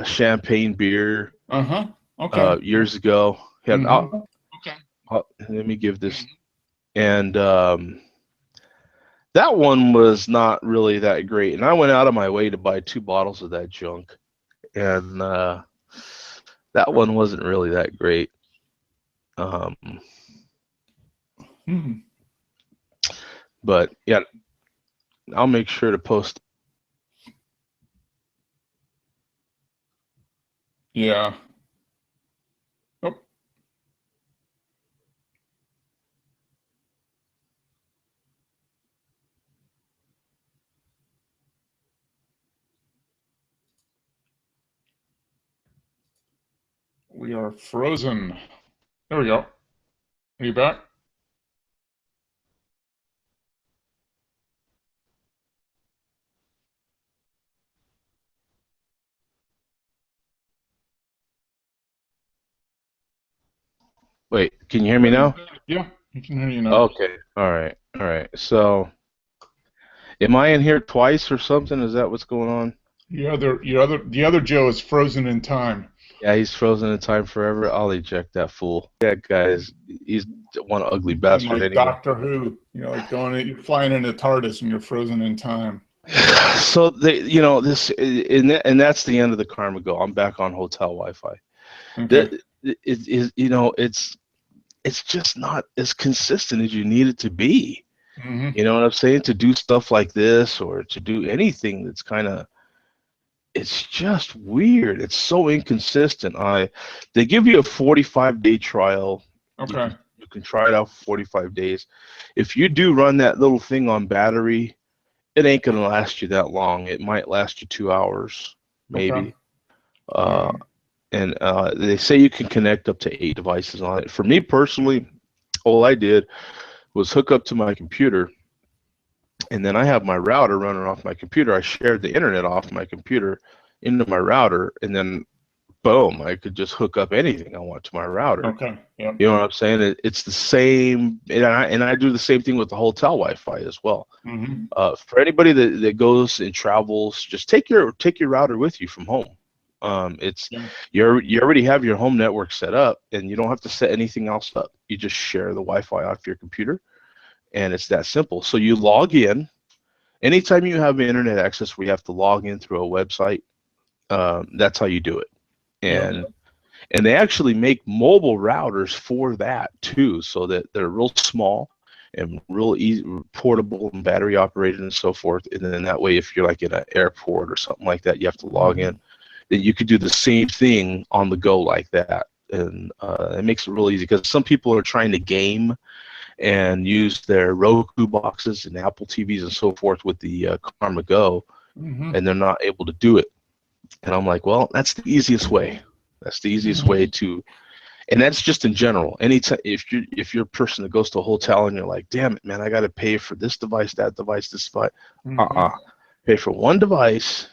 A: champagne beer
B: Uh-huh. Okay.
A: years ago. Yeah,
B: Mm-hmm.
A: let me give this. And that one was not really that great. And I went out of my way to buy 2 bottles of that junk. And that one wasn't really that great. Um,
B: Hmm.
A: but yeah, I'll make sure to post.
B: Yeah. Oh, we are frozen. There we go. Are you back?
A: Wait, can you hear me now?
B: Yeah, I can hear you now.
A: Okay. All right. So, am I in here twice or something? Is that what's going on?
B: The other Joe is frozen in time.
A: Yeah, he's frozen in time forever. I'll eject that fool. That guy's one ugly
B: And
A: bastard
B: like
A: anyway.
B: Doctor Who, like you're flying in a TARDIS and you're frozen in time.
A: So they, this, and that's the end of the Karma Go. I'm back on hotel Wi-Fi.
B: Okay.
A: That it is, it's just not as consistent as you need it to be.
B: Mm-hmm.
A: You know what I'm saying? To do stuff like this or to do anything that's kind of, it's just weird. It's so inconsistent. They give you a 45-day trial.
B: Okay.
A: You can try it out for 45 days. If you do run that little thing on battery, it ain't gonna last you that long. It might last you 2 hours,
B: Okay.
A: maybe. Uh, and they say you can connect up to 8 devices on it. For me personally, all I did was hook up to my computer, and then I have my router running off my computer. I shared the internet off my computer into my router, and then boom, I could just hook up anything I want to my router.
B: Okay. Yeah.
A: You know what I'm saying? It's the same, and I do the same thing with the hotel Wi-Fi as well.
B: Mm-hmm.
A: For anybody that goes and travels, just take your router with you from home. It's
B: Yeah.
A: you already have your home network set up, and you don't have to set anything else up. You just share the Wi-Fi off your computer, and it's that simple. So you log in. Anytime you have internet access, we have to log in through a website. That's how you do it.
B: Yeah.
A: And they actually make mobile routers for that too, so that they're real small and real easy, portable and battery operated and so forth. And then that way, if you're like in an airport or something like that, you have to log in. Then you could do the same thing on the go like that, and it makes it real easy because some people are trying to game and use their Roku boxes and Apple TVs and so forth with the Karma Go,
B: Mm-hmm.
A: and they're not able to do it. And I'm like, well, that's the easiest way. That's the easiest way to, and that's just in general. Anytime if you're a person that goes to a hotel and you're like, damn it, man, I got to pay for this device, that device, this device. Pay for one device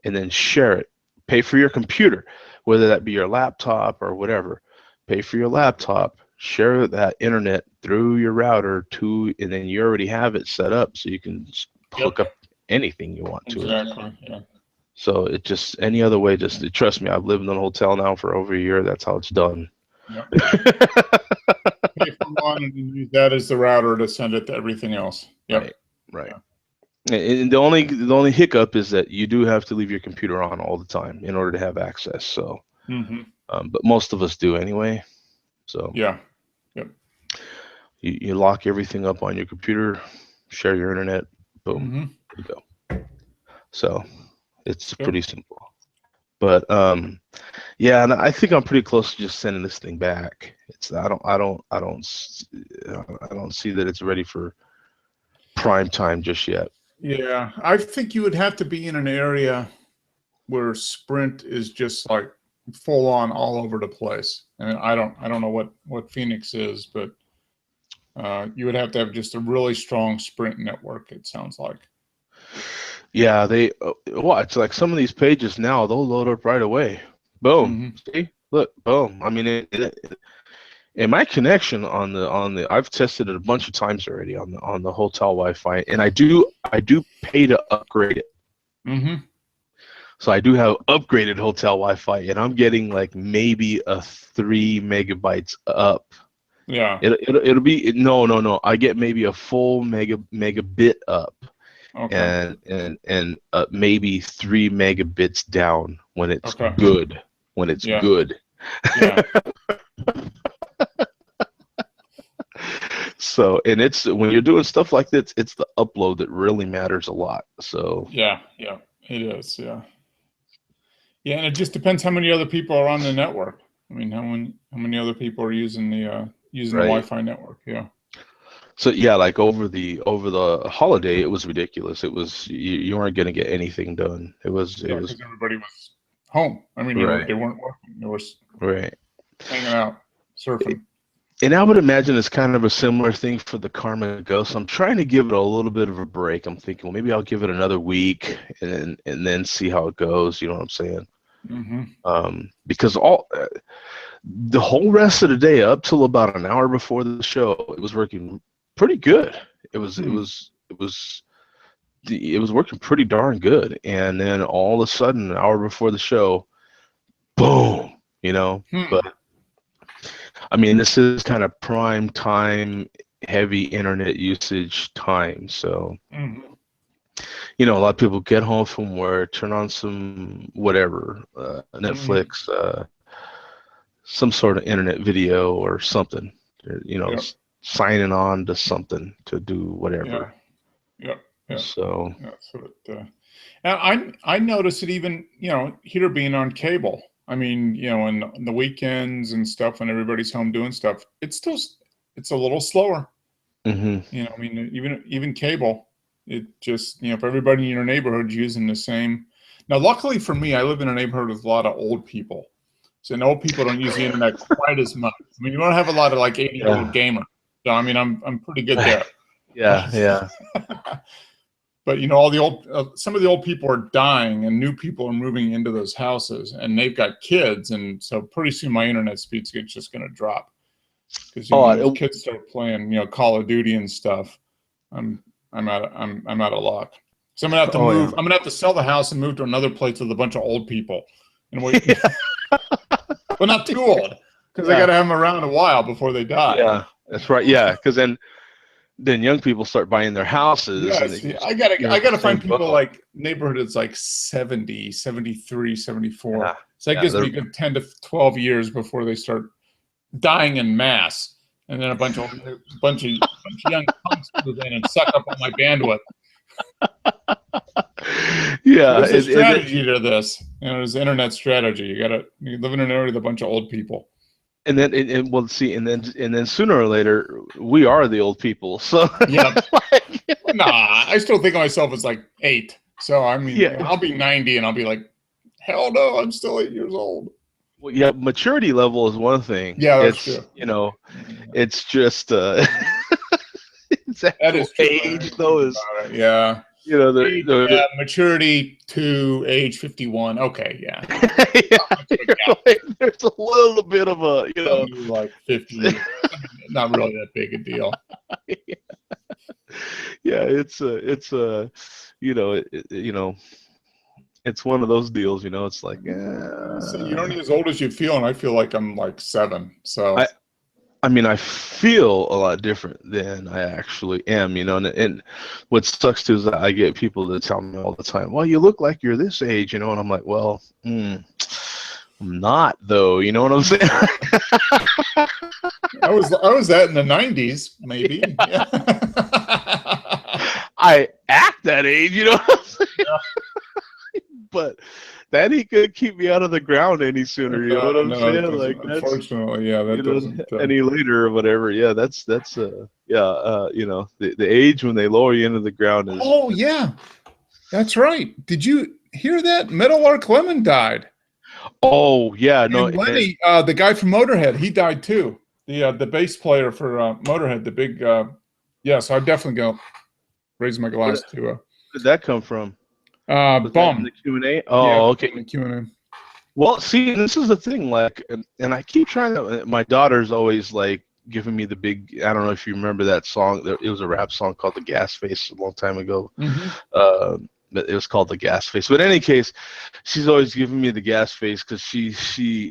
A: and then share it. Pay for your computer, whether that be your laptop or whatever. Pay for your laptop. Share that internet through your router to, and then you already have it set up so you can hook up anything you want to it.
B: Exactly. Yeah.
A: So it just any other way, just trust me, I've lived in a hotel now for over a year. That's how it's done.
B: Yep. Pay for one and then use that as the router to send it to everything else. Yep.
A: Right. And the only hiccup is that you do have to leave your computer on all the time in order to have access. So, but most of us do anyway. So
B: yeah. Yep.
A: You lock everything up on your computer, share your internet, boom, you go. So it's pretty simple. But yeah, and I think I'm pretty close to just sending this thing back. It's I don't see that it's ready for prime time just yet.
B: Yeah, I think you would have to be in an area where Sprint is just like full on all over the place. And I don't know what Phoenix is, but you would have to have just a really strong Sprint network, it sounds like.
A: Yeah, they it's like some of these pages now, they'll load up right away. Boom. See? Look, boom. I mean, and my connection on the I've tested it a bunch of times already on the hotel Wi-Fi, and I do pay to upgrade it. So I do have upgraded hotel Wi-Fi, and I'm getting like maybe a 3 megabytes up.
B: Yeah.
A: It'll be no. I get maybe a full megabit up.
B: Okay.
A: And maybe 3 megabits down when it's good. When it's good.
B: Yeah.
A: So, and it's when you're doing stuff like this, it's the upload that really matters a lot. So
B: yeah, it is. Yeah, and it just depends how many other people are on the network. I mean, how many other people are using the Wi-Fi network? Yeah.
A: So yeah, like over the holiday, it was ridiculous. It was you weren't going to get anything done. It was
B: because everybody was home. I mean, they weren't working. They were hanging out, surfing.
A: And I would imagine it's kind of a similar thing for the Karma Go. So I'm trying to give it a little bit of a break. I'm thinking, well, maybe I'll give it another week and then see how it goes. You know what I'm saying? Because the whole rest of the day, up till about an hour before the show, it was working pretty good. It was working pretty darn good. And then all of a sudden, an hour before the show, boom, But I mean, this is kind of prime time, heavy internet usage time. So,
B: Mhm.
A: a lot of people get home from work, turn on some whatever,
B: Mhm.
A: Netflix, some sort of internet video or something,
B: Yep.
A: signing on to something to do whatever.
B: Yeah. Yep. Yep.
A: So,
B: That's what. And I notice it even, here being on cable. I mean, in the weekends and stuff when everybody's home doing stuff, it's a little slower.
A: mhm.
B: I mean, even cable, it just, if everybody in your neighborhood's using the same. Now, luckily for me, I live in a neighborhood with a lot of old people. So, and old people don't use the internet quite as much. I mean, you don't have a lot of like 80-year-old
A: Yeah.
B: gamers. So, I mean, I'm pretty good there.
A: Yeah, yeah.
B: But all the old, some of the old people are dying, and new people are moving into those houses, and they've got kids, and so pretty soon my internet speed's just going to drop because
A: Oh,
B: when those kids start playing, Call of Duty and stuff, I'm I'm out of luck. So I'm gonna have to
A: oh
B: move.
A: yeah.
B: I'm gonna have to sell the house and move to another place with a bunch of old people, and wait. Well, not too old, because I got
A: Yeah,
B: to have them around a while before they die.
A: yeah. That's right. Yeah, because then young people start buying their houses and they
B: Yes,
A: just,
B: I
A: the
B: gotta
A: same
B: find people
A: boat.
B: like neighborhoods like 70, 73, 74.
A: Yeah,
B: So that
A: yeah.
B: gives me a good 10 to 12 years before they start dying in mass. And then a bunch of young punks move in and suck up all my bandwidth. So
A: Yeah,
B: there's a strategy to this. There's internet strategy. You live in an area with a bunch of old people.
A: well, see, and then sooner or later we are the old people. So,
B: Yeah.
A: like,
B: Nah, I still think of myself as like 8. So I mean,
A: yeah.
B: I'll be 90 and I'll be like, hell no, I'm still 8 years old.
A: Well, yeah, maturity level is one thing.
B: Yeah, that's
A: It's,
B: true.
A: it's just its
B: That is
A: actual
B: true. I
A: age
B: didn't think
A: though is,
B: about it. Yeah. Age,
A: the
B: maturity to age 51. Okay, yeah.
A: yeah,
B: Not much of a gap
A: like, there's a little bit of a,
B: there. Some you like 50. Not really that big a deal.
A: yeah, it's a, it's one of those deals, it's like,
B: So you're only as old as you feel, and I feel like I'm like 7. So
A: I I mean, I feel a lot different than I actually am, and what sucks too is that I get people that tell me all the time, well, you look like you're this age, and I'm like, well, I'm not though, you know what I'm saying?
B: I was that in the 90s, maybe. Yeah.
A: I act that age, what I'm saying?
B: Yeah.
A: But that ain't gonna keep me out of the ground any sooner, you know what
B: No,
A: I'm
B: no, it
A: saying? Like
B: doesn't.
A: that's,
B: Unfortunately, yeah, that doesn't.
A: any later or whatever. Yeah, that's yeah, the age when they lower you into the ground is,
B: Oh yeah, that's right. Did you hear that? Meadowlark Lemon died.
A: oh yeah, no,
B: And Lenny, the guy from Motorhead, he died too. The bass player for Motorhead, the big. Yeah, so I definitely go raise my
A: where
B: glass to
A: did that come from? Was that in the
B: Bum.
A: Q&A?
B: Yeah,
A: Oh, okay.
B: in the Q&A.
A: Well, see, this is the thing, like, and I keep trying to. My daughter's always like giving me the big. I don't know if you remember that song. It was a rap song called "The Gas Face" a long time ago.
B: Mm-hmm.
A: But it was called "The Gas Face." But in any case, she's always giving me the gas face because she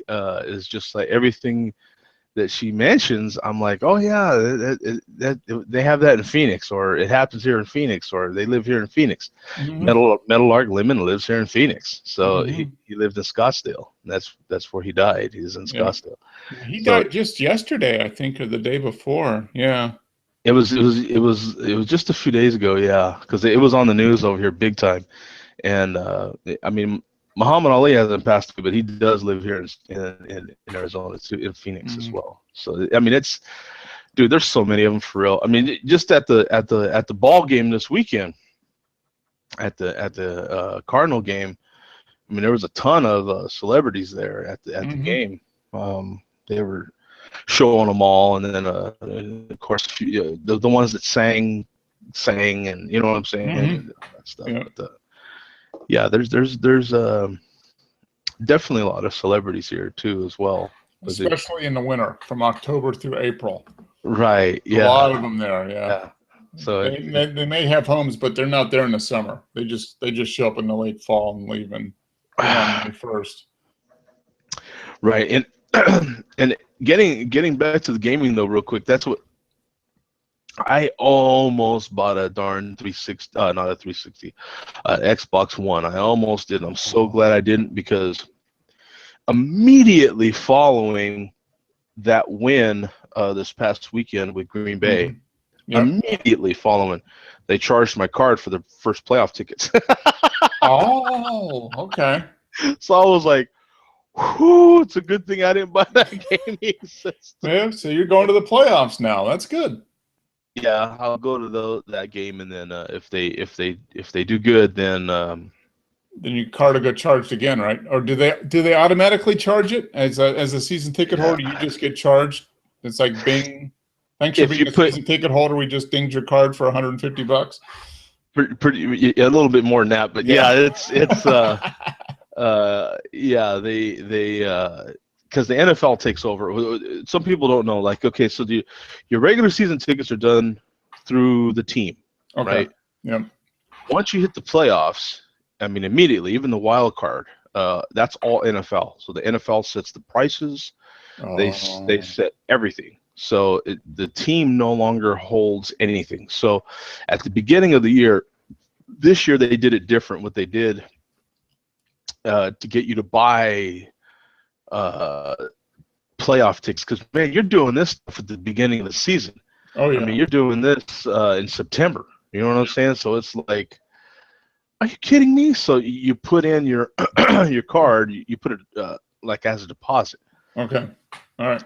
A: is just like everything that she mentions. I'm like, oh yeah, that they have that in Phoenix, or it happens here in Phoenix, or they live here in Phoenix.
B: Mm-hmm.
A: Metal Lemon lives here in Phoenix, so
B: Mm-hmm.
A: he lived in Scottsdale. That's where he died. He's in
B: Yeah.
A: Scottsdale.
B: He
A: So
B: died just yesterday, I think, or the day before. Yeah.
A: it was just a few days ago, yeah, because it was on the news over here big time. And I mean, Muhammad Ali hasn't passed away, but he does live here in Arizona too, in Phoenix as
B: Mm-hmm.
A: well. So I mean, it's, dude, there's so many of them for real. I mean, just at the ball game this weekend, at the Cardinal game. I mean, there was a ton of celebrities there at the
B: Mm-hmm.
A: game. They were showing them all, and then of course the ones that sang, and you know what I'm saying,
B: Mm-hmm.
A: and all that stuff.
B: Yeah.
A: But yeah, there's definitely a lot of celebrities here too as well. But
B: Especially in the winter, from October through April.
A: right,
B: A lot
A: yeah,
B: of them there. Yeah.
A: yeah. So
B: They may have homes, but they're not there in the summer. They just show up in the late fall and leave and leave on May 1st.
A: right, and and getting back to the gaming though, real quick. That's what I almost bought a darn 360, not a 360, Xbox One. I almost did. I'm so glad I didn't, because immediately following that win this past weekend with Green Bay,
B: Yep.
A: immediately following, they charged my card for the first playoff tickets.
B: Oh, okay.
A: So I was like, whew, it's a good thing I didn't buy that gaming system.
B: Yeah, so you're going to the playoffs now. That's good.
A: Yeah, I'll go to that game, and then if they do good, then
B: Then your card will get charged again, right? Or do they automatically charge it as a season ticket holder? You just get charged. It's like Bing. Thanks for
A: if
B: being
A: you
B: a
A: put
B: season ticket holder. We just dinged your card for $150.
A: pretty a little bit more than that, but yeah, it's yeah, they because the NFL takes over. Some people don't know, like, okay, so your regular season tickets are done through the team,
B: Okay.
A: right?
B: Yep.
A: Once you hit the playoffs, I mean, immediately, even the wild card, that's all NFL. So the NFL sets the prices, they set everything. So the team no longer holds anything. So at the beginning of the year, this year they did it different. What they did to get you to buy playoff tickets, because man, you're doing this stuff at the beginning of the season.
B: Oh yeah.
A: I mean, you're doing this in September. You know what I'm saying? So it's like, are you kidding me? So you put in your your card, you put it like as a deposit.
B: Okay. All right.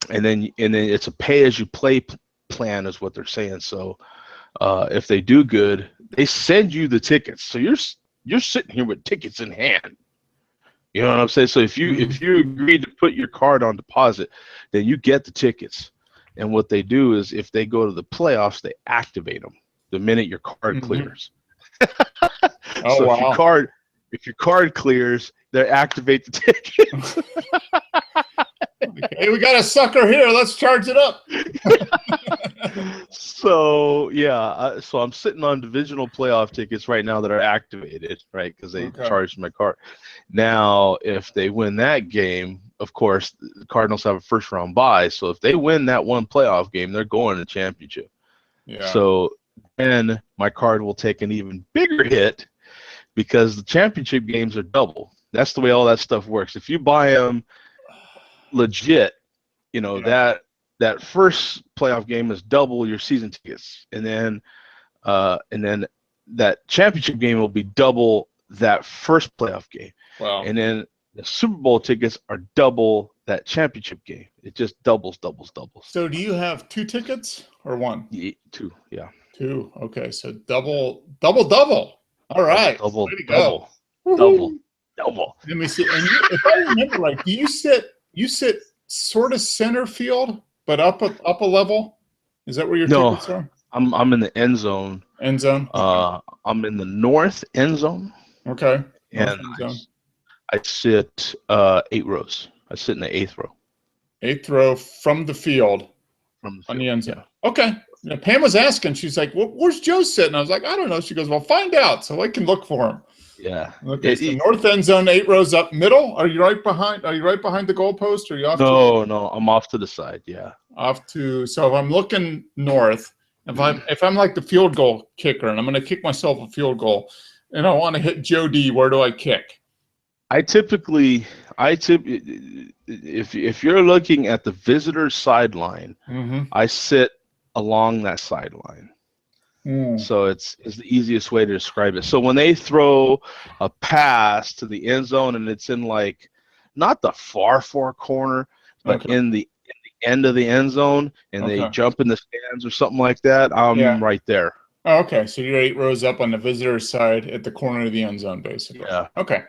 A: And then it's a pay as you play plan is what they're saying. So if they do good, they send you the tickets. So you're sitting here with tickets in hand. You know what I'm saying? So if you agree to put your card on deposit, then you get the tickets. And what they do is, if they go to the playoffs, they activate them the minute your card clears.
B: Oh,
A: so
B: wow.
A: if your card clears, they activate the tickets.
B: Hey, we got a sucker here. Let's charge it up.
A: So yeah, so I'm sitting on divisional playoff tickets right now that are activated, right? Because they charged my card. Now, if they win that game, of course, the Cardinals have a first round bye. So if they win that one playoff game, they're going to the championship.
B: Yeah.
A: So then my card will take an even bigger hit, because the championship games are double. That's the way all that stuff works. If you buy them legit, you know, that first playoff game is double your season tickets, and then that championship game will be double that first playoff game.
B: Wow.
A: And then the Super Bowl tickets are double that championship game. It just doubles.
B: So do you have 2 tickets or 1?
A: 2, yeah.
B: 2. Okay, so double. All right.
A: Double.
B: Let me see. And if I remember right, do you sit sort of center field, but up a level? Is that where your tickets are?
A: I'm in the end zone.
B: End zone?
A: I'm in the north end zone.
B: Okay.
A: And I sit 8 rows. I sit in the 8th row.
B: 8th row from the field. On the end zone. Yeah. Okay. Now, Pam was asking, she's like, where's Joe sitting? I was like, I don't know. She goes, well, find out so I can look for him.
A: Yeah.
B: Okay. So north end zone, 8 rows up middle. Are you right behind the goalpost, or are you off?
A: No, I'm off to the side. Yeah.
B: So if I'm looking north, if I'm like the field goal kicker and I'm going to kick myself a field goal and I want to hit Joe D, where do I kick?
A: If you're looking at the visitor sideline, I sit along that sideline. So it's the easiest way to describe it. So when they throw a pass to the end zone and it's in, like, not the far corner, but in the end of the end zone, and they jump in the stands or something like that, I'm right there.
B: Oh, okay, so you're 8 rows up on the visitor side at the corner of the end zone, basically.
A: Yeah.
B: Okay.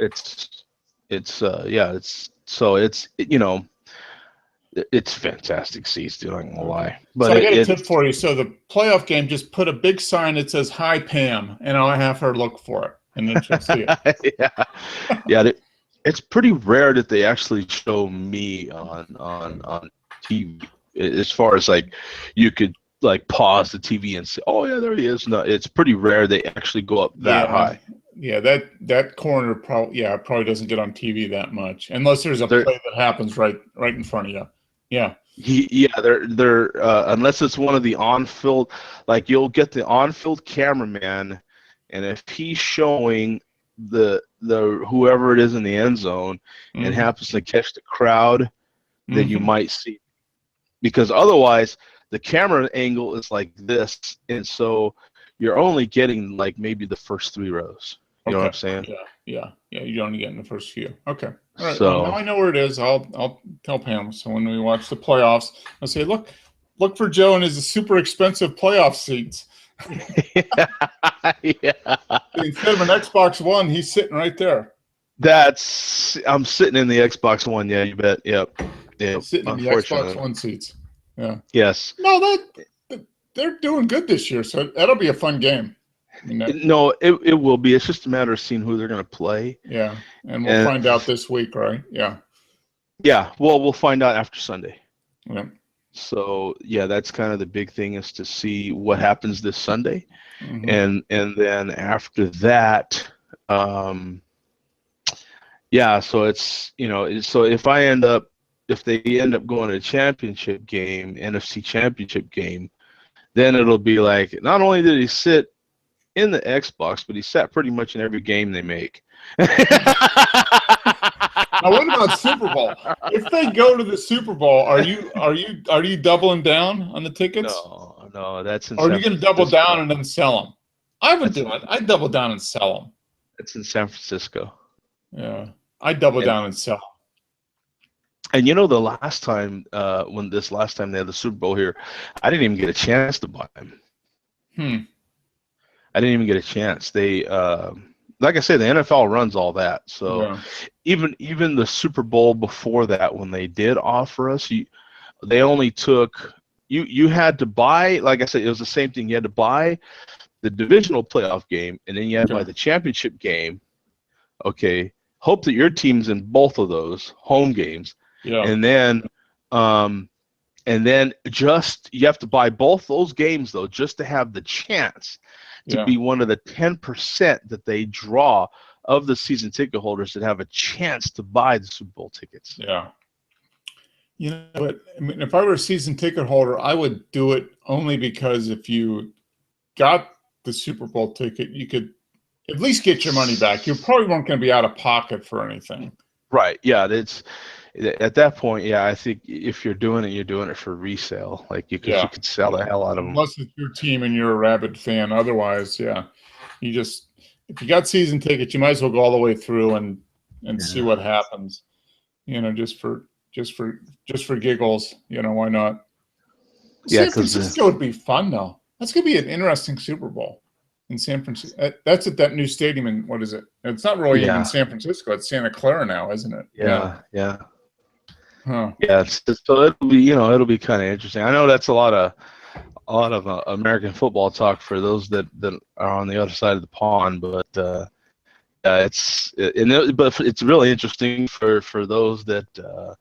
A: It's fantastic seats, dude. I'm gonna lie. But
B: so I got a tip for you. So the playoff game, just put a big sign that says "Hi Pam," and I'll have her look for it, and then she'll see it.
A: Yeah. It's pretty rare that they actually show me on TV. As far as, like, you could, like, pause the TV and say, "Oh yeah, there he is." No, it's pretty rare they actually go up that high.
B: that corner probably doesn't get on TV that much unless there's a
A: They're,
B: play that happens right in front of you. Yeah.
A: they're unless it's one of the on-field, like you'll get the on-field cameraman, and if he's showing the whoever it is in the end zone and
B: Mm-hmm.
A: happens to catch the crowd, then you
B: Mm-hmm.
A: might see, because otherwise the camera angle is like this, and so you're only getting like maybe the first 3 rows. You know what
B: Okay.
A: I'm saying?
B: Yeah. You only get in the first few. Okay. All right. Well, now
A: So
B: I know where it is. I'll tell Pam. So when we watch the playoffs, I'll say, look for Joe and his super expensive playoff seats.
A: yeah.
B: Instead of an Xbox One, he's sitting right there.
A: I'm sitting in the Xbox One. Yeah, you bet. Yep.
B: He's sitting in the Xbox One seats. Yeah.
A: Yes.
B: No, they're doing good this year, so that'll be a fun game.
A: No, it will be. It's just a matter of seeing who they're going to play.
B: Yeah, and we'll find out this week, right? Yeah.
A: Yeah. Well, we'll find out after Sunday.
B: Yeah.
A: So yeah, that's kind of the big thing, is to see what happens this Sunday,
B: Mm-hmm.
A: and then after that, yeah. So it's so if they end up going to a championship game, NFC championship game, then it'll be like, not only did he sit in the Xbox, but he sat pretty much in every game they make.
B: Now, what about Super Bowl? If they go to the Super Bowl, are you doubling down on the tickets?
A: No, that's in.
B: Or are
A: San
B: you going to double
A: Francisco.
B: down and then sell them? I would do it. I'd double down and sell them.
A: It's in San Francisco.
B: Yeah, I'd double down and sell them.
A: And the last time, when they had the Super Bowl here, I didn't even get a chance to buy them. I didn't even get a chance. They, like I said, the NFL runs all that. So
B: Yeah.
A: even the Super Bowl before that, when they did offer us, they only took you had to buy. Like I said, it was the same thing. You had to buy the divisional playoff game, and then you had to buy the championship game. Okay, hope that your team's in both of those home games.
B: Yeah.
A: And then just you have to buy both those games though, just to have the chance to be one of the 10% that they draw of the season ticket holders that have a chance to buy the Super Bowl tickets.
B: Yeah. But I mean, if I were a season ticket holder, I would do it only because if you got the Super Bowl ticket, you could at least get your money back. You probably weren't going to be out of pocket for anything.
A: Right. Yeah. It's at that point. Yeah. I think if you're doing it for resale, like you could sell the hell out of them.
B: Unless it's your team and you're a rabid fan. Otherwise, yeah, if you got season tickets, you might as well go all the way through and see what happens. Just for giggles. Why not?
A: Yeah,
B: San Francisco would be fun though. That's gonna be an interesting Super Bowl in San Francisco. That's at that new stadium in, what is it? It's not really even San Francisco. It's Santa Clara now, isn't it?
A: Yeah.
B: Huh.
A: Yeah. So it'll be kind of interesting. I know that's a lot of American football talk for those that are on the other side of the pond, but it's really interesting for those that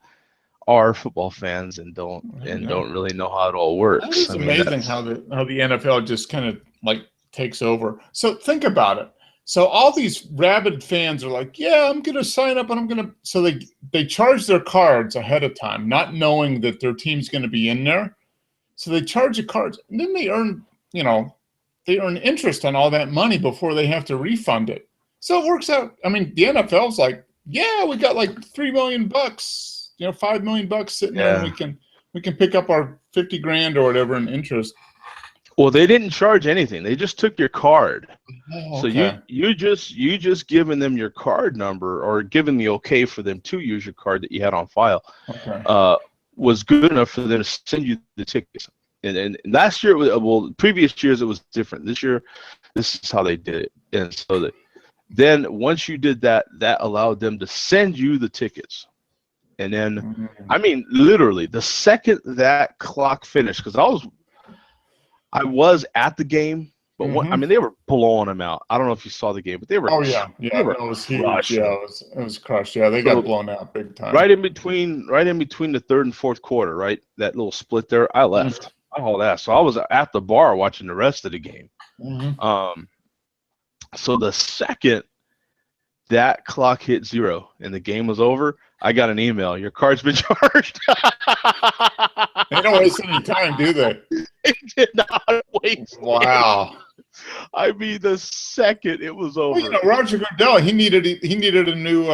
A: are football fans and don't really know how it all works.
B: It's amazing how the NFL just kind of like takes over. So think about it. So all these rabid fans are like, yeah, I'm going to sign up and I'm going to. So they charge their cards ahead of time, not knowing that their team's going to be in there. So they charge the cards, and then they earn interest on all that money before they have to refund it. So it works out. I mean, the NFL's like, yeah, we got like $3 million, $5 million sitting there, and we can pick up our $50,000 or whatever in interest.
A: Well, they didn't charge anything. They just took your card.
B: Oh,
A: so you just giving them your card number or giving the okay for them to use your card that you had on file was good enough for them to send you the tickets. And last year, previous years it was different. This year, this is how they did it. And so then once you did that, that allowed them to send you the tickets. And then, I mean, literally, the second that clock finished, because I was at the game, but I mean, they were blowing them out. I don't know if you saw the game, but they were.
B: Oh yeah, it was huge. Yeah, it was crushed. Yeah, they got blown out big time.
A: Right in between the third and fourth quarter, right, that little split there, I left. I hauled ass. So I was at the bar watching the rest of the game. So the second that clock hit 0 and the game was over, I got an email. Your card's been charged.
B: They don't waste any time, do they?
A: It did not waste.
B: Wow.
A: I mean, the second it was over.
B: Well, you know, Roger Goodell, he needed a new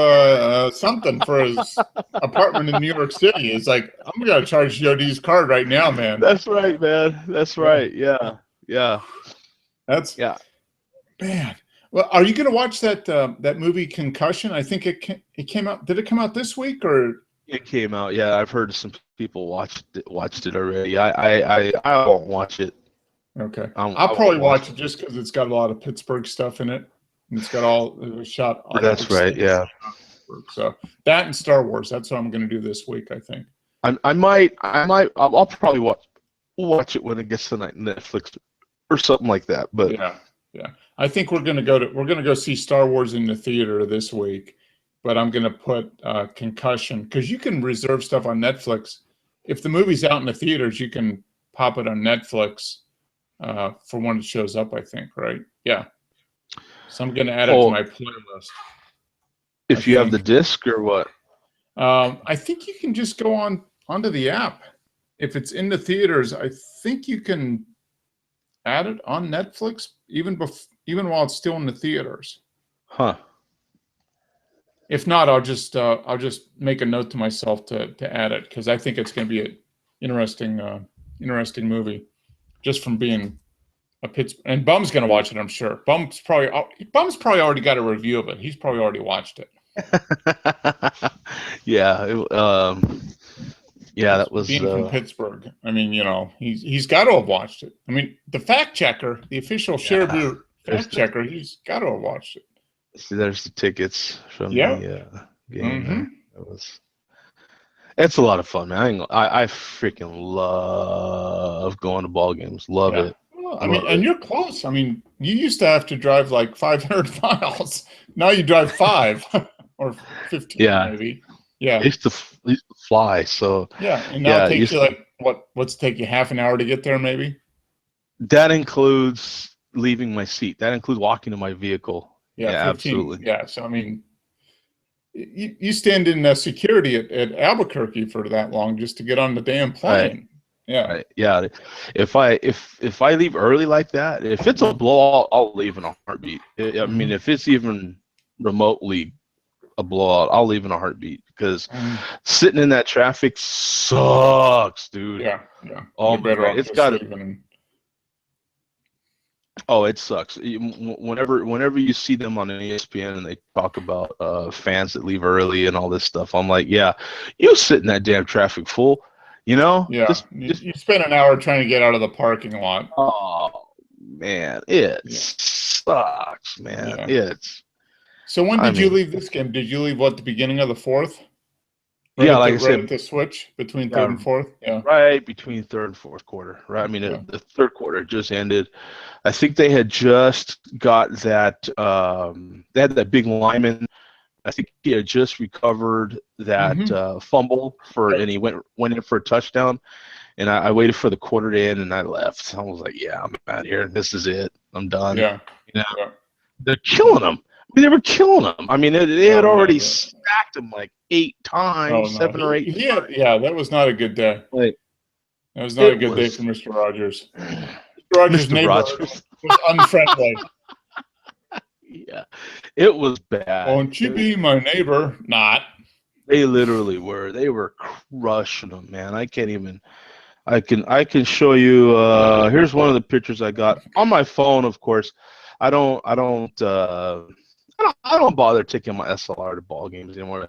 B: something for his apartment in New York City. It's like, I'm gonna charge Jody's card right now, man.
A: That's right, man. That's right. Yeah, yeah,
B: That's
A: yeah.
B: man. Well, are you gonna watch that movie Concussion? I think it came out. Did it come out this week or?
A: It came out. Yeah, I've heard some people watched it already. I won't watch it.
B: Okay,
A: I
B: I'll
A: won't
B: probably watch it just because it's got a lot of Pittsburgh stuff in it. And it's got it was shot.
A: That's right. Yeah.
B: So that and Star Wars. That's what I'm going to do this week, I think.
A: I'll probably watch it when it gets to Netflix or something like that. But
B: yeah. I think we're gonna go see Star Wars in the theater this week, but I'm gonna put Concussion because you can reserve stuff on Netflix. If the movie's out in the theaters, you can pop it on Netflix for when it shows up. I think, right? Yeah. So I'm gonna add it to my playlist.
A: If you have the disc or what?
B: I think you can just go onto the app. If it's in the theaters, I think you can add it on Netflix even while it's still in the theaters.
A: Huh.
B: If not, I'll just make a note to myself to add it because I think it's going to be an interesting movie, just from being a Pittsburgh. And Bum's going to watch it, I'm sure. Bum's probably already got a review of it. He's probably already watched it.
A: Yeah. Yeah, that was
B: being from Pittsburgh. I mean, you know, he's got to have watched it. I mean, the fact checker, the official Share Beer fact checker, he's got to have watched it.
A: See, there's the tickets from the game.
B: Mm-hmm.
A: It's a lot of fun, man. I freaking love going to ball games. Love it.
B: Well, I mean, and you're close. I mean, you used to have to drive like 500 miles. Now you drive 5 or 15, maybe. Yeah.
A: I used to fly, so
B: yeah, and now it takes you like what's take you half an hour to get there, maybe?
A: That includes leaving my seat. That includes walking to my vehicle.
B: Yeah, 15, absolutely. Yeah, so I mean, you stand in security at Albuquerque for that long just to get on the damn plane. Right.
A: Yeah. If I leave early like that, if it's a blowout, I'll leave in a heartbeat. I mean, if it's even remotely a blowout, I'll leave in a heartbeat because sitting in that traffic sucks, dude.
B: Yeah.
A: Oh, it's got to. Oh, it sucks. Whenever you see them on ESPN and they talk about fans that leave early and all this stuff, I'm like, yeah, you sit in that damn traffic full, you know?
B: Yeah, you spend an hour trying to get out of the parking lot.
A: Oh, man, it sucks, man.
B: Yeah. So when did you leave this game? Did you leave the beginning of the fourth?
A: Like I said,
B: at the switch between third and fourth. Yeah,
A: right between third and fourth quarter. Right. I mean, the third quarter just ended. I think they had just got that. They had that big lineman. I think he had just recovered that fumble and he went in for a touchdown. And I waited for the quarter to end and I left. I was like, yeah, I'm out here. This is it. I'm done.
B: Yeah.
A: They're killing them. I mean, they were killing him. I mean, they had already stacked him like 8 times, 7 or 8.
B: That was not a good day. That was not a good day for Mr. Rogers. Mr. Rogers' neighbor was unfriendly.
A: Yeah, it was bad.
B: Won't you be my neighbor? Not.
A: They literally were. They were crushing them, man. I can't even. I can show you. Here's one of the pictures I got on my phone. Of course, I don't bother taking my SLR to ball games anymore.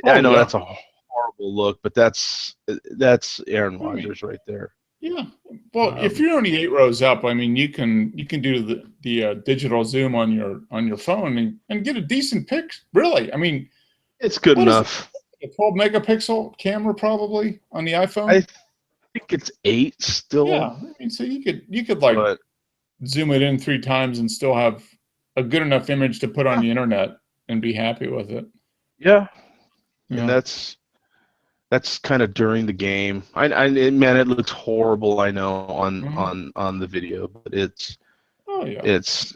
A: I know that's a horrible look, but that's Aaron Rodgers right there.
B: Yeah. Well, if you're only 8 rows up, I mean, you can do the digital zoom on your phone and get a decent pic. Really, I mean,
A: it's good enough.
B: A 12 megapixel camera probably on the iPhone.
A: I think it's 8 still.
B: Yeah, I mean, so you could like zoom it in 3 times and still have a good enough image to put on the internet and be happy with it.
A: Yeah. And that's kind of during the game. Man, it looks horrible. I know on the video, but it's
B: Oh yeah.
A: It's.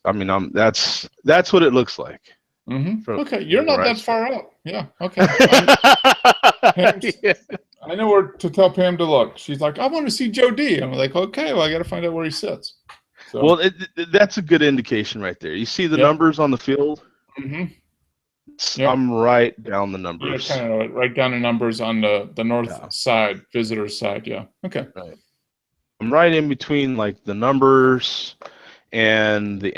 A: I mean, that's what it looks like.
B: Okay, you're not
A: where I
B: that
A: stand.
B: far out. Yeah. Okay. Pam's,
A: Yeah.
B: I know where to tell Pam to look. She's like, I want to see Joe D. I'm like, okay, well, I got to find out where he sits. So,
A: Well, that's a good indication right there. You see the
B: yeah.
A: numbers on the field?
B: Yep.
A: I'm right down the
B: Yeah,
A: numbers.
B: kind of write down the numbers on the north
A: Yeah.
B: side, visitor side. Yeah. Okay.
A: Right. I'm right in between like the numbers and the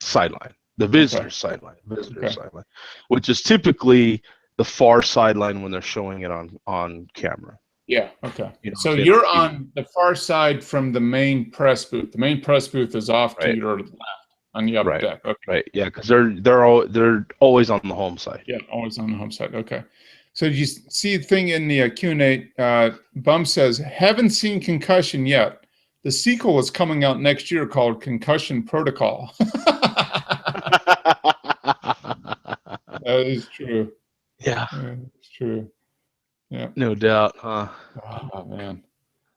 A: sideline, the
B: Okay.
A: visitor
B: Okay.
A: sideline, which is typically the far sideline when they're showing it on camera.
B: Yeah. Okay.
A: You know what I'm
B: So
A: saying, on
B: you're
A: TV.
B: on the far side from the main press booth. The main press booth is off to
A: Right.
B: your left on the upper
A: Right.
B: deck. Okay.
A: Right. Yeah, because they're always on the home side.
B: Yeah, always on the home side. Okay. So did you see the thing in the Q&A? Bum says, haven't seen Concussion yet. The sequel is coming out next year called Concussion Protocol. That is true.
A: Yeah.
B: It's true. Yeah.
A: No doubt, huh?
B: Oh man.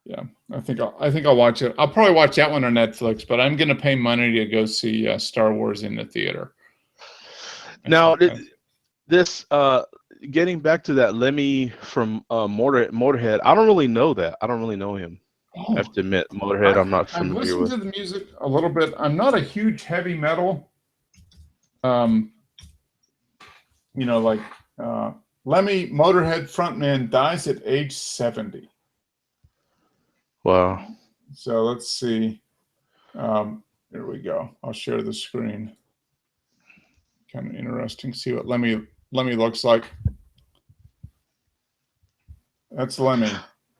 B: Yeah. I think I'll watch it. I'll probably watch that one on Netflix, but I'm gonna pay money to go see Star Wars in the theater.
A: Now, this getting back to that Lemmy from Motorhead, I don't really know that. I don't really know him. I have to admit, Motorhead, I'm not
B: I've
A: familiar
B: listened
A: with.
B: to the music a little bit. I'm not a huge heavy metal. Like Lemmy, Motorhead frontman, dies at age 70.
A: Wow.
B: So let's see. Here we go. I'll share the screen. Kind of interesting. See what Lemmy looks like. That's Lemmy.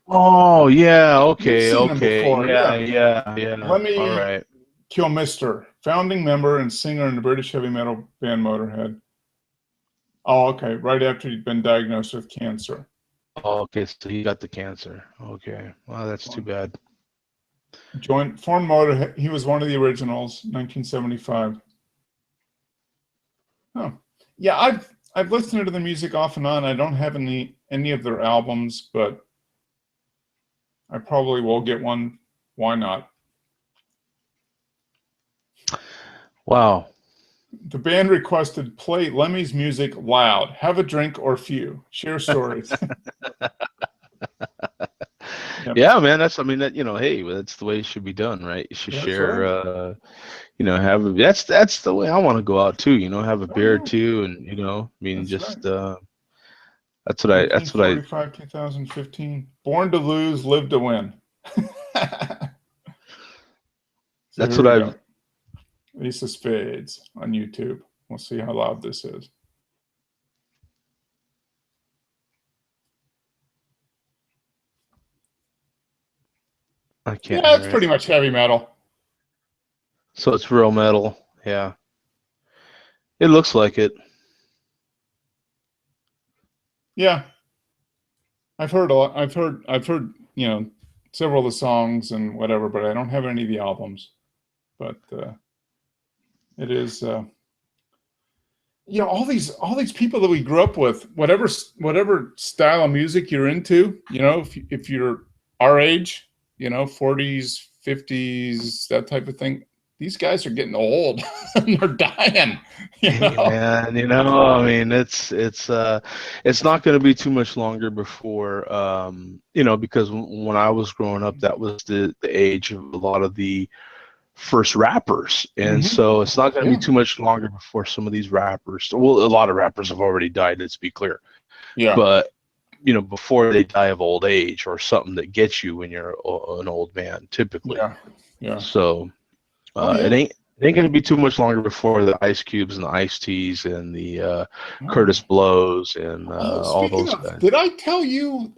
A: Oh yeah.
B: You've
A: Okay.
B: seen him
A: Okay.
B: before,
A: Yeah.
B: Lemmy
A: All right.
B: Kilmister, founding member and singer in the British heavy metal band Motorhead. Oh, okay. Right after he'd been diagnosed with cancer.
A: Oh, okay. So he got the cancer. Okay. Wow, that's too bad.
B: Formed Motorhead. He was one of the originals, 1975. Oh, yeah. I've listened to the music off and on. I don't have any of their albums, but I probably will get one. Why not?
A: Wow.
B: The band requested play Lemmy's music loud, have a drink or few, share stories. Yep.
A: Yeah, man. That's. I mean, that hey, that's the way it should be done, right? You should
B: That's
A: share.
B: right.
A: That's the way I want to go out too. Have a beer or
B: yeah.
A: two, and I mean,
B: That's
A: just
B: right.
A: that's what I.
B: 1945, 2015. Born to lose, live to win.
A: That's what I've.
B: Lisa Spades on YouTube. We'll see how loud this is.
A: I can't.
B: Yeah, it's pretty much heavy metal.
A: So it's real metal. Yeah. It looks like it.
B: Yeah. I've heard a lot. I've heard several of the songs and whatever, but I don't have any of the albums. But it is all these people that we grew up with, whatever style of music you're into, if you're our age, 40s, 50s, that type of thing, these guys are getting old and they're dying.
A: Man, I mean, it's not going to be too much longer before, because when I was growing up, that was the age of a lot of the first rappers, and so it's not going to be too much longer before some of these rappers. Well, a lot of rappers have already died. Let's be clear.
B: Yeah.
A: But before they die of old age or something that gets you when you're an old man, typically.
B: Yeah.
A: So it ain't going to be too much longer before the Ice Cubes and the Ice Teas and the Curtis Blows and all those guys.
B: Did I tell you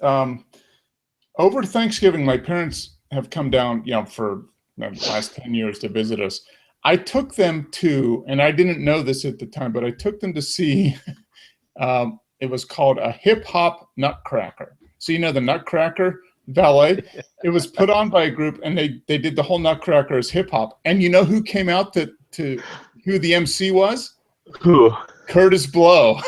B: over Thanksgiving my parents have come down, for the last 10 years to visit us. I took them to, and I didn't know this at the time, but I took them to see, it was called a hip hop Nutcracker. So, the Nutcracker ballet, it was put on by a group and they did the whole Nutcracker as hip hop. And you know who came out who the MC was?
A: Who?
B: Curtis Blow.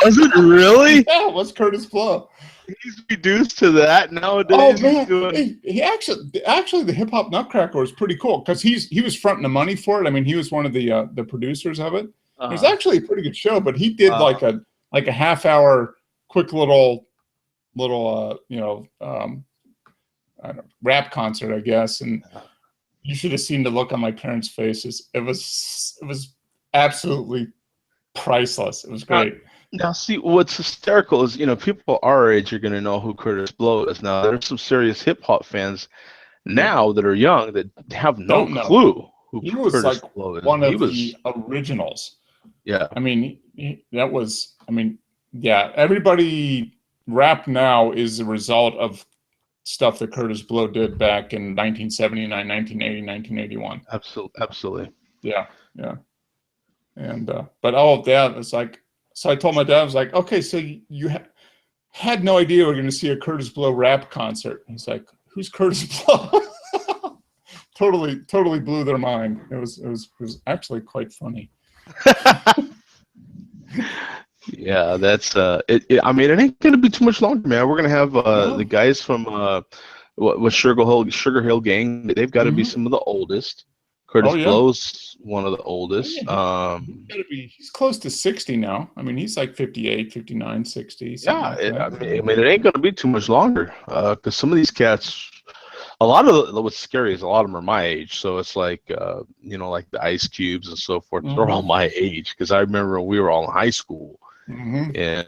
A: Was it really?
B: Yeah, it was Curtis Blow.
A: He's reduced to that nowadays.
B: Oh
A: He's
B: man,
A: doing...
B: he actually the Hip Hop Nutcracker was pretty cool because he was fronting the money for it. I mean, he was one of the producers of it. It was actually a pretty good show, but he did like a half-hour quick little I don't know, rap concert, I guess. And you should have seen the look on my parents' faces. It was absolutely priceless. It was great.
A: Now, see, what's hysterical is, people our age are going to know who Curtis Blow is. Now, there's some serious hip hop fans now that are young that have no clue who
B: he was
A: Curtis
B: like
A: Blow is.
B: One of the originals.
A: Yeah.
B: I mean, everybody rap now is a result of stuff that Curtis Blow did back in 1979, 1980, 1981.
A: Absolutely.
B: Yeah. And but it's like, so I told my dad, I was like, okay, so you had no idea we were going to see a Curtis Blow rap concert. He's like, who's Curtis Blow? Totally blew their mind. It was actually quite funny.
A: Yeah, that's I mean, it ain't gonna be too much longer, man. We're gonna have the guys from what Sugar Hill Gang. They've got to be some of the oldest. Curtis Blow's one of the oldest.
B: He's close to 60 now. I mean, he's like 58, 59, 60.
A: Yeah, I mean, it ain't gonna be too much longer because some of these cats. A lot of what's scary is a lot of them are my age, so it's like like the Ice Cubes and so forth. They're all my age because I remember when we were all in high school, and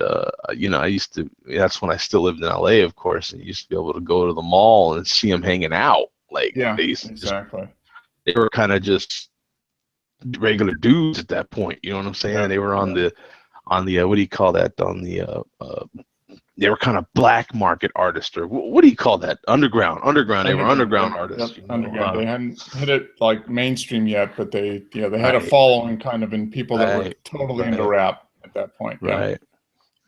A: I used to. That's when I still lived in LA, of course, and used to be able to go to the mall and see them hanging out. Like,
B: exactly.
A: They were kind of just regular dudes at that point. You know what I'm saying?
B: Yeah,
A: they were on the what do you call that? On the they were kind of black market artists, or what do you call that? Underground. They were underground artists.
B: Underground. They hadn't hit it like mainstream yet, but they had a following kind of in people that were totally into rap at that point.
A: Right.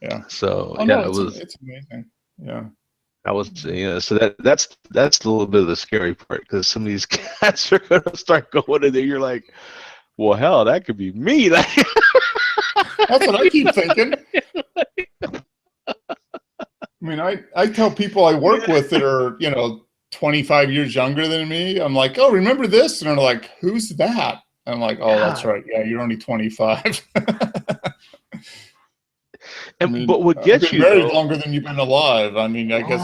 B: Yeah.
A: So
B: it's amazing. Yeah.
A: That was so that's a little bit of the scary part because some of these cats are gonna start going in there. You're like, well, hell, that could be me.
B: That's what I keep thinking. I mean, I tell people I work with that are 25 years younger than me. I'm like, oh, remember this? And they're like, who's that? And I'm like, oh, that's right. Yeah, you're only 25.
A: But what gets you
B: married longer than you've been alive. I mean, I guess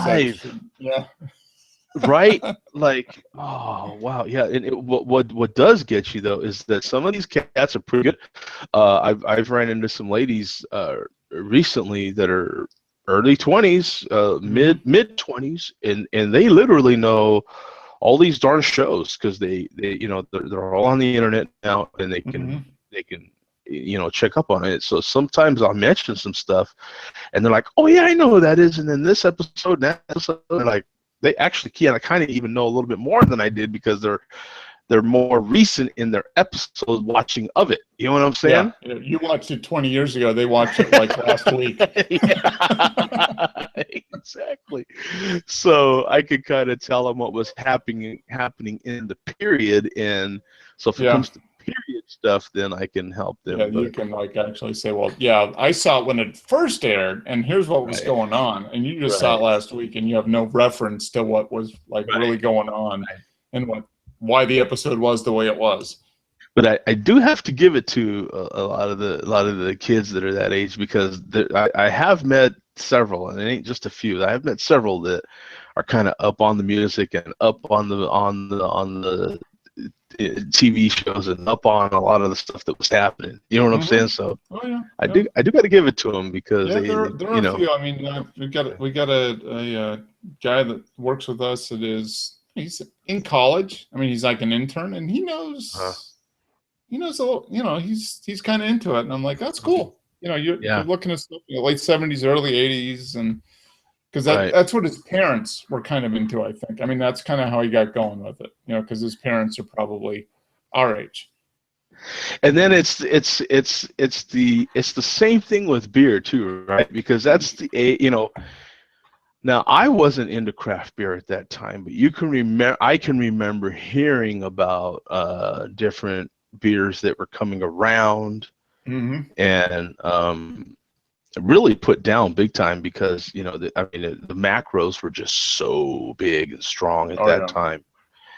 A: right. Like, oh wow, yeah. And what does get you though is that some of these cats are pretty good. I've ran into some ladies recently that are early 20s, mid 20s, and they literally know all these darn shows because they're all on the internet now, and they can check up on it. So sometimes I'll mention some stuff, and they're like, "Oh yeah, I know who that is." And then this episode, that episode, like they actually kind of even know a little bit more than I did because they're more recent in their episodes watching of it. You know what I'm saying?
B: Yeah. You watched it 20 years ago. They watched it like last week.
A: Exactly. So I could kind of tell them what was happening in the period, and so if it comes to period stuff, then I can help them.
B: Yeah, you can actually say, well, yeah, I saw it when it first aired, and here's what was going on, and you just saw it last week, and you have no reference to what was really going on, and why the episode was the way it was.
A: But I do have to give it to a lot of the kids that are that age because I have met several, and it ain't just a few. I have met several that are kind of up on the music and up on the TV shows and up on a lot of the stuff that was happening. You know what I'm saying? So I do got to give it to them because
B: there are a few. I mean, we got a guy that works with us that he's in college. I mean, he's like an intern, and he knows a little. He's kind of into it, and I'm like, that's cool. You're looking at stuff in the late 70s, early 80s, and because that's what his parents were kind of into, I think. I mean, that's kind of how he got going with it, because his parents are probably our age.
A: And then it's the same thing with beer too, right? Because that's Now I wasn't into craft beer at that time, but I can remember hearing about different beers that were coming around. and really put down big time because the macros were just so big and strong at
B: Oh
A: that
B: yeah.
A: time.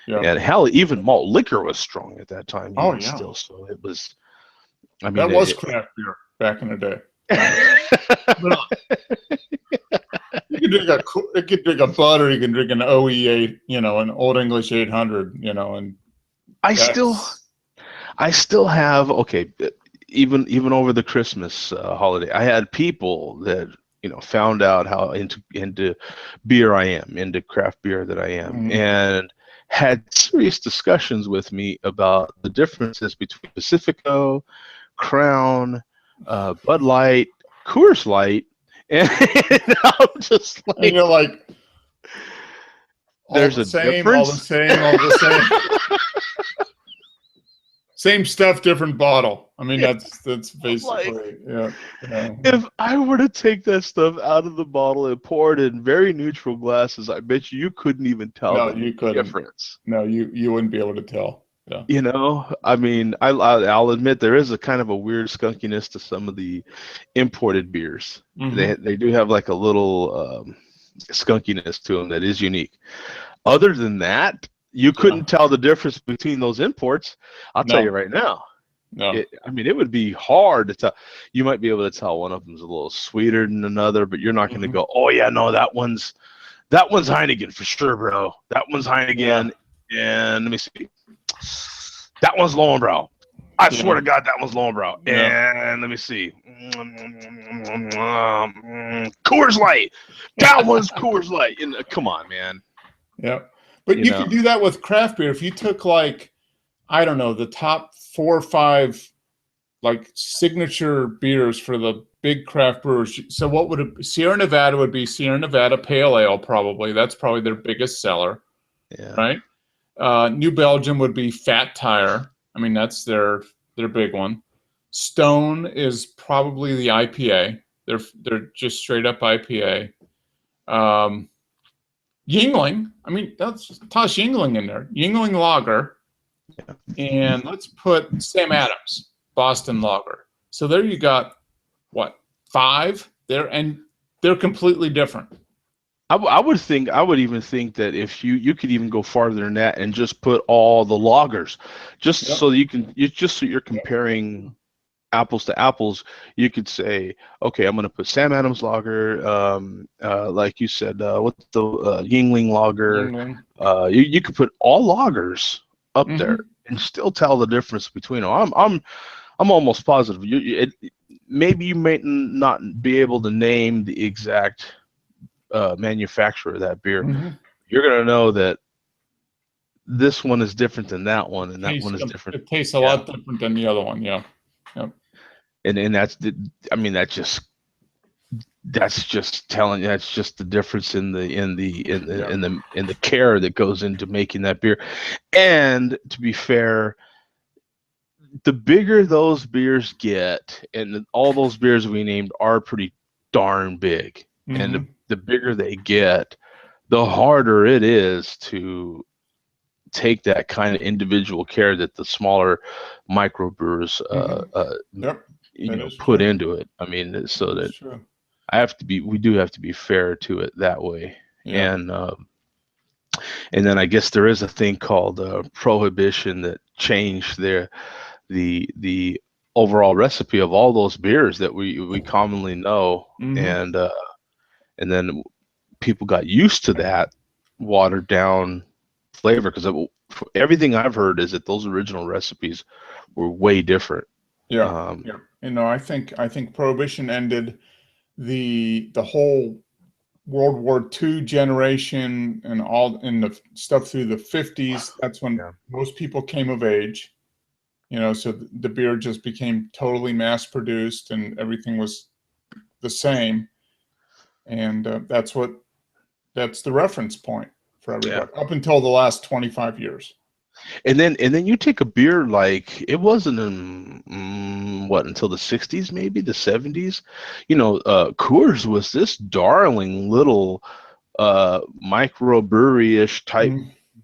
B: Yeah.
A: And hell, even malt liquor was strong at that time,
B: Oh
A: even
B: yeah.
A: still. So it was. I mean,
B: That was craft beer back in the day. But you could drink a Bud, or you can drink an OE8, an Old English 800, and
A: I
B: that's
A: still have even over the Christmas holiday, I had people that found out how into beer I am, into craft beer that I am, and had serious discussions with me about the differences between Pacifico, Crown, Bud Light, Coors Light, and I'm just
B: and
A: like,
B: you're like all
A: there's
B: the
A: a
B: same, all the
A: difference.
B: same, all the same. Same stuff, different bottle. I mean,
A: Yeah,
B: that's
A: I'm like,
B: basically, yeah.
A: if I were to take that stuff out of the bottle and pour it in very neutral glasses, I bet you couldn't even tell
B: No,
A: the
B: you couldn't.
A: difference.
B: No, you wouldn't be able to tell. Yeah.
A: I mean, I'll admit there is a kind of a weird skunkiness to some of the imported beers. They do have like a little skunkiness to them that is unique. Other than that, you couldn't tell the difference between those imports. I'll tell you
B: No,
A: right now.
B: no.
A: It would be hard to tell. You might be able to tell one of them's a little sweeter than another, but you're not going to go, oh yeah, no, that one's Heineken for sure, bro. That one's
B: Yeah.
A: Heineken, and let me see, that one's Lowenbrow. I swear to God, that one's Lowenbrow.
B: Yeah.
A: And let me see, Coors Light. That one's Coors Light. Come on, man.
B: Yeah. But
A: You
B: you
A: know,
B: could do that with craft beer. If you took, like, I don't know, the top 4 or 5 like signature beers for the big craft brewers. So what would it, Sierra Nevada would be Sierra Nevada Pale Ale, probably. That's probably their biggest seller,
A: yeah.
B: right? New Belgium would be Fat Tire. I mean, that's their big one. Stone is probably the IPA. They're just straight up IPA. Yingling. I mean, let's toss Yingling in there. Yingling Lager. And let's put Sam Adams Boston Lager. So there you got what, 5 there, and they're completely different.
A: I would even think that if you could even go farther than that and just put all the lagers, just so that just so you're comparing apples to apples, you could say, okay, I'm going to put Sam Adams lager, like you said, what's the Yingling lager.
B: Yingling.
A: You could put all lagers up there and still tell the difference between them. I'm almost positive. Maybe you may not be able to name the exact manufacturer of that beer. You're going to know that this one is different than that one, and that one is different.
B: It tastes a lot different than the other one. Yeah. Yep.
A: And that's that's just telling you, that's just the difference in the care that goes into making that beer. And to be fair, the bigger those beers get, and all those beers we named are pretty darn big, and the bigger they get, the harder it is to take that kind of individual care that the smaller microbrewers put into it. I mean, so that we do have to be fair to it that way. And then I guess there is a thing called prohibition that changed the overall recipe of all those beers that we commonly know. And then people got used to that watered down flavor, because everything I've heard is that those original recipes were way different.
B: Yeah. I think Prohibition ended the whole World War II generation and all in the stuff through the 50s. That's when most people came of age. So the beer just became totally mass produced and everything was the same. And that's the reference point for everybody up until the last 25 years.
A: And then you take a beer like, it wasn't until the 60s, maybe the 70s. Coors was this darling little microbrewery-ish type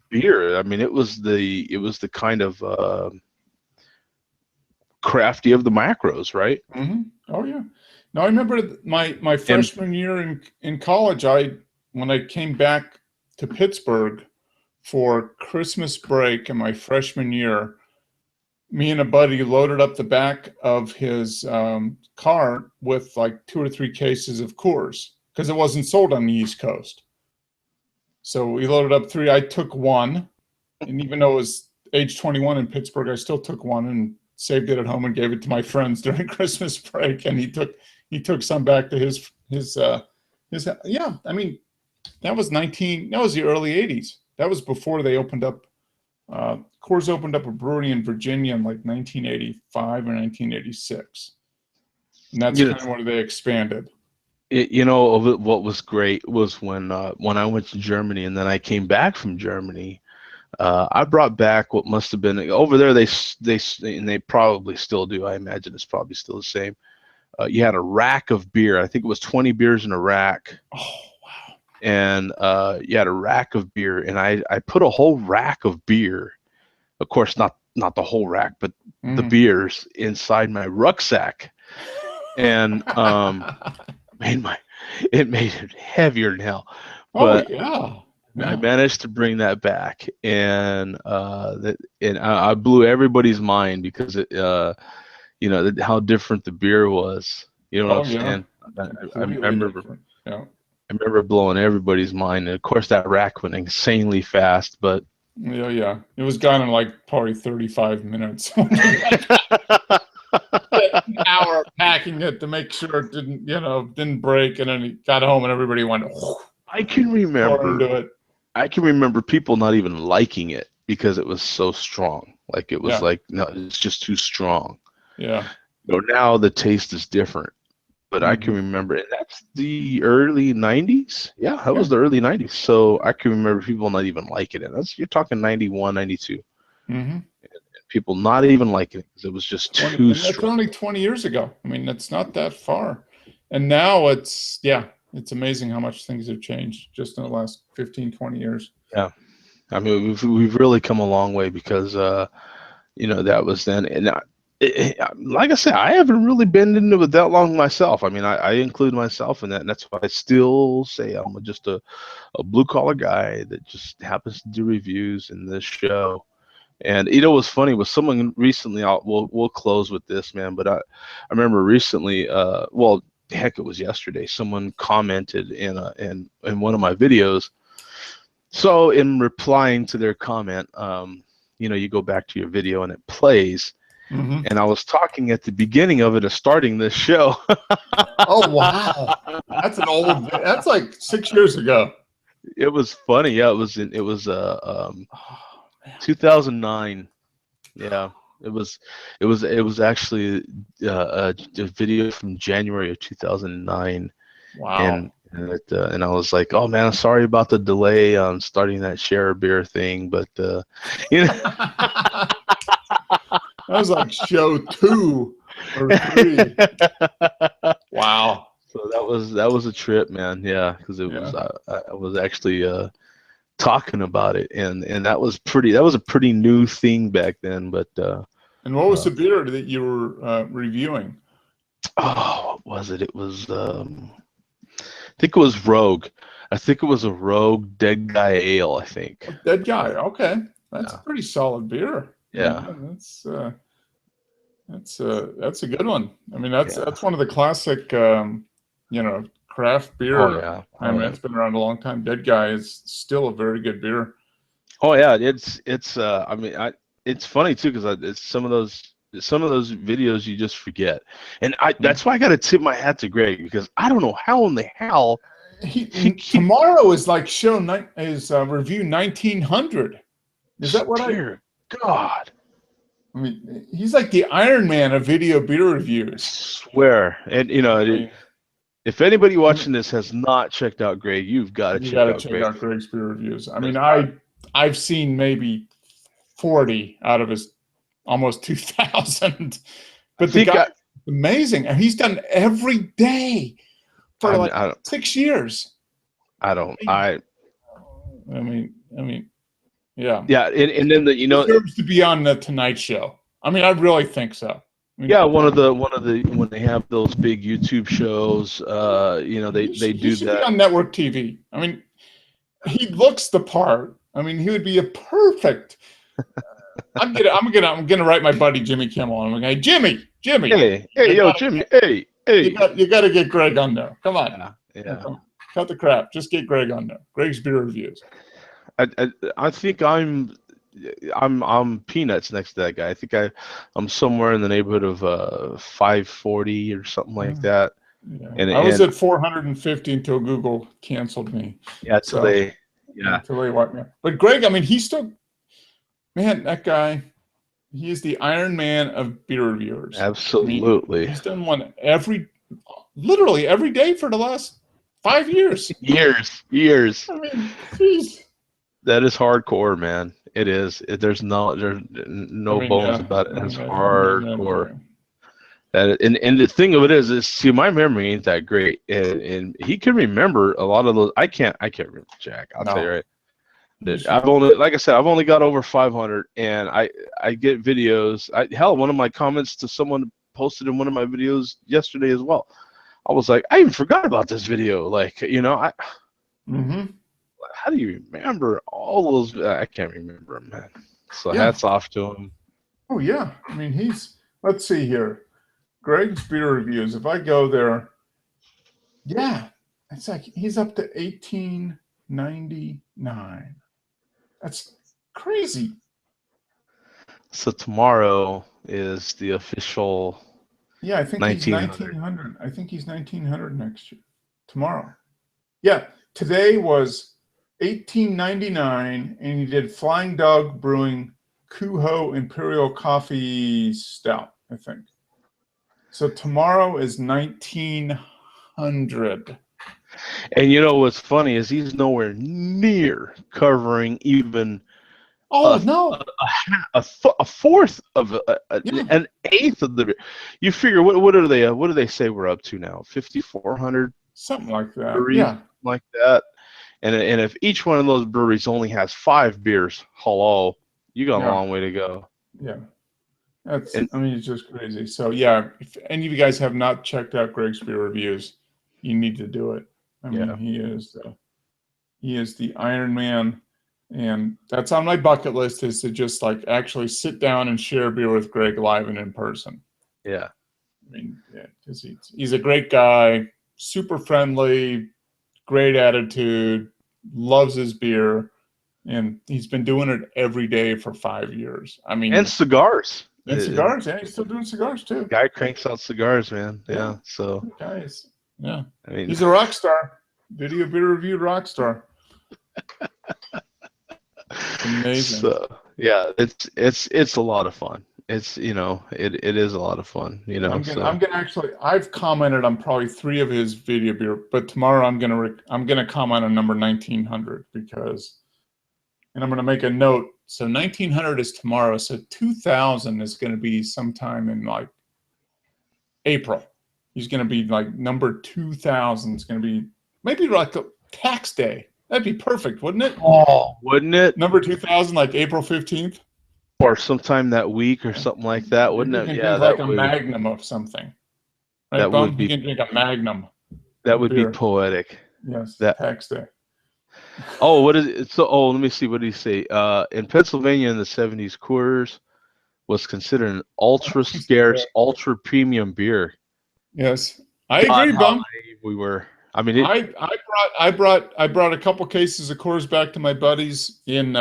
A: beer. I mean, it was the kind of crafty of the macros, right?
B: Mm-hmm. Oh yeah. No, I remember my
A: And
B: freshman year in college. When I came back to Pittsburgh for Christmas break in my freshman year, me and a buddy loaded up the back of his car with like 2 or 3 cases of Coors because it wasn't sold on the East Coast. So we loaded up 3. I took one, and even though it was age 21 in Pittsburgh, I still took one and saved it at home and gave it to my friends during Christmas break. And he took some back to his yeah. I mean, that was the early 80s. That was before they opened up. Coors opened up a brewery in Virginia in like 1985 or 1986, and that's
A: you know,
B: kind of where they expanded.
A: what was great was when I went to Germany and then I came back from Germany. I brought back what must have been over there. They probably still do. I imagine it's probably still the same. You had a rack of beer. I think it was 20 beers in a rack.
B: Oh wow!
A: And you had a rack of beer, and I put a whole rack of beer. Of course, not the whole rack, but the beers inside my rucksack, and it made it heavier than hell.
B: Oh
A: But
B: yeah.
A: I
B: Yeah.
A: managed to bring that back, and I blew everybody's mind because how different the beer was. You know what
B: Oh
A: I'm
B: yeah.
A: saying? I
B: Completely
A: remember
B: different. Yeah.
A: I remember blowing everybody's mind, and of course that rack went insanely fast. But
B: Yeah, yeah. It was gone in like probably 35 minutes. An hour packing it to make sure it didn't break, and then he got home and everybody went
A: I can
B: pour
A: remember
B: into it.
A: I can remember people not even liking it because it was so strong. Like it was
B: Yeah,
A: like, no, it's just too strong.
B: yeah.
A: Now the taste is different. But I can
B: Hmm.
A: remember, and that's the early 90s. Yeah, that
B: Yeah.
A: was the early 90s. So I can remember people not even liking it. You're talking 91, 92.
B: Hmm.
A: People not even liking it because it was just
B: 20,
A: too
B: and that's
A: strong.
B: only 20 years ago. I mean, that's not that far. And now it's amazing how much things have changed just in the last 15, 20 years.
A: Yeah. I mean, we've really come a long way because that was then. And like I said, I haven't really been into it that long myself. I mean, I include myself in that, and that's why I still say I'm just a blue collar guy that just happens to do reviews in this show. And what's funny was someone recently. We'll close with this, man. But I remember recently. Well, heck, it was yesterday. Someone commented in one of my videos. So in replying to their comment, you go back to your video and it plays.
B: Hmm.
A: And I was talking at the beginning of it as starting this show.
B: Oh wow, that's like 6 years ago.
A: It was funny. Yeah, it was
B: Oh man.
A: 2009. Yeah, it was actually a video from January of 2009,
B: Wow.
A: and I was like, oh man, I'm sorry about the delay on starting that share a beer thing, but you know.
B: That was like show 2 or 3. Wow.
A: So that was a trip, man. Yeah, because it was
B: Yeah.
A: I was actually talking about it, and that was a pretty new thing back then. But
B: And what was
A: uh,
B: the beer that you were reviewing?
A: what was it? It was I think it was Rogue. I think it was a Rogue Dead Guy Ale. I think.
B: Oh, Dead Guy. Okay, that's a
A: Yeah.
B: pretty solid beer. Yeah,
A: Yeah.
B: that's a good one. I mean, that's
A: Yeah.
B: that's one of the classic, craft
A: Oh
B: beer.
A: yeah.
B: I
A: Oh
B: mean,
A: yeah.
B: it's been around a long time. Dead Guy is still a very good beer.
A: Oh yeah. It's I mean it's funny too because it's some of those videos you just forget, and
B: Mm.
A: that's why I got to tip my hat to Greg because I don't know how in the hell he
B: Tomorrow is like review 1900. Is that what I?
A: dear God.
B: I mean, he's like the Iron Man of video beer
A: I
B: reviews.
A: swear. And
B: I mean,
A: if anybody watching this has not checked out Greg, you've got to
B: you got
A: check
B: to
A: out
B: check
A: Greg.
B: out Greg's beer reviews. I mean,
A: 'Cause
B: I've seen maybe 40 out of his almost 2,000,
A: I
B: but the
A: think
B: guy's amazing, and he's done every day for
A: I mean
B: like 6 years.
A: I don't
B: I mean, yeah,
A: yeah, and then
B: deserves to be on the Tonight Show. I mean, I really think so. I mean,
A: Yeah, one of the when they have those big YouTube shows, they
B: he
A: do
B: should be
A: that.
B: on network TV. I mean, he looks the part. I mean, he would be a perfect. I'm gonna write my buddy Jimmy Kimmel. I'm like, hey, Jimmy,
A: Hey, yo, Jimmy, hey.
B: you got to get Greg on there. Come on,
A: Yeah,
B: come
A: yeah.
B: on. Cut the crap. Just get Greg on there. Greg's beer reviews.
A: I think I'm peanuts next to that guy. I think I'm somewhere in the neighborhood of 540 or something like
B: Yeah.
A: that.
B: Yeah.
A: And
B: I was
A: and
B: at 450 until Google canceled me.
A: yeah, till
B: So
A: they yeah,
B: until they wiped me out. But Greg, I mean, he's still, man, that guy. He is the Iron Man of beer reviewers. I mean,
A: absolutely.
B: he's done one literally every day for the last 5 years.
A: Years.
B: I mean, jeez.
A: That is hardcore, man. It is. There's
B: I
A: no
B: mean,
A: bones
B: yeah.
A: about
B: I
A: it. It's
B: mean, yeah.
A: hardcore. And the thing of it is see, my memory ain't that great, and he can remember a lot of those. I can't remember Jack. I'll tell you
B: No.
A: right. That I've only, like I said, I've only got over 500, and I get videos. Hell, one of my comments to someone posted in one of my videos yesterday as well. I was like, I even forgot about this video. Like,
B: Mm-hmm.
A: how do you remember all those? I can't remember them, man. So
B: Yeah.
A: hats off to him.
B: Oh, yeah. I mean, let's see here. Greg's beer reviews. If I go there, yeah, it's like he's up to 1899. That's crazy.
A: So tomorrow is the official
B: Yeah, I think he's
A: 1900.
B: 1900. I think he's 1900 next year. Tomorrow. Yeah, today was 1899, and he did Flying Dog Brewing Kuho Imperial Coffee Stout, I think. So tomorrow is 1900.
A: And you know what's funny is he's nowhere near covering even
B: Oh,
A: a
B: no.
A: a fourth of
B: Yeah,
A: an eighth of the. You figure what are they? What do they say we're up to now? 5,400
B: something like that.
A: breweries,
B: Yeah,
A: like that. And if each one of those breweries only has 5 beers, hello, you got a
B: yeah,
A: long way to go.
B: yeah.
A: And
B: I mean, it's just crazy. So, yeah, if any of you guys have not checked out Greg's beer reviews, you need to do it. I mean,
A: yeah,
B: he is the Iron Man, and that's on my bucket list, is to just like actually sit down and share beer with Greg live and in person.
A: yeah.
B: I mean, yeah, because he's a great guy, super friendly, great attitude, loves his beer, and he's been doing it every day for 5 years. I
A: And
B: mean,
A: cigars.
B: and cigars, yeah, he's still doing cigars too.
A: Guy cranks out cigars, man.
B: Yeah,
A: Yeah. So
B: guys, yeah,
A: I mean,
B: he's a rock star, video beer review rock star. Amazing.
A: so yeah, it's a lot of fun. It's it is a lot of fun.
B: I'm
A: So
B: gonna actually. I've commented on probably 3 of his video beer, but tomorrow I'm gonna comment on number 1900 and I'm gonna make a note. So 1900 is tomorrow. So 2000 is gonna be sometime in like April. He's gonna be like number 2000 is gonna be maybe like a tax day. That'd be perfect, wouldn't it?
A: oh, wouldn't it?
B: Number 2000, like April 15th.
A: Or sometime that week or something like that, wouldn't
B: Maybe you
A: it?
B: can
A: Yeah,
B: drink like a Magnum of something. Right,
A: that would
B: Bum? You
A: be
B: can drink a Magnum
A: that
B: of
A: would be
B: beer.
A: poetic.
B: Yes,
A: That
B: tax day.
A: oh, what is it? So let me see. What did he say? In Pennsylvania in the 70s, Coors was considered an ultra scarce, ultra premium beer.
B: Yes, I
A: God,
B: agree,
A: how
B: Bum.
A: naive we were. I mean,
B: I brought a couple cases of Coors back to my buddies in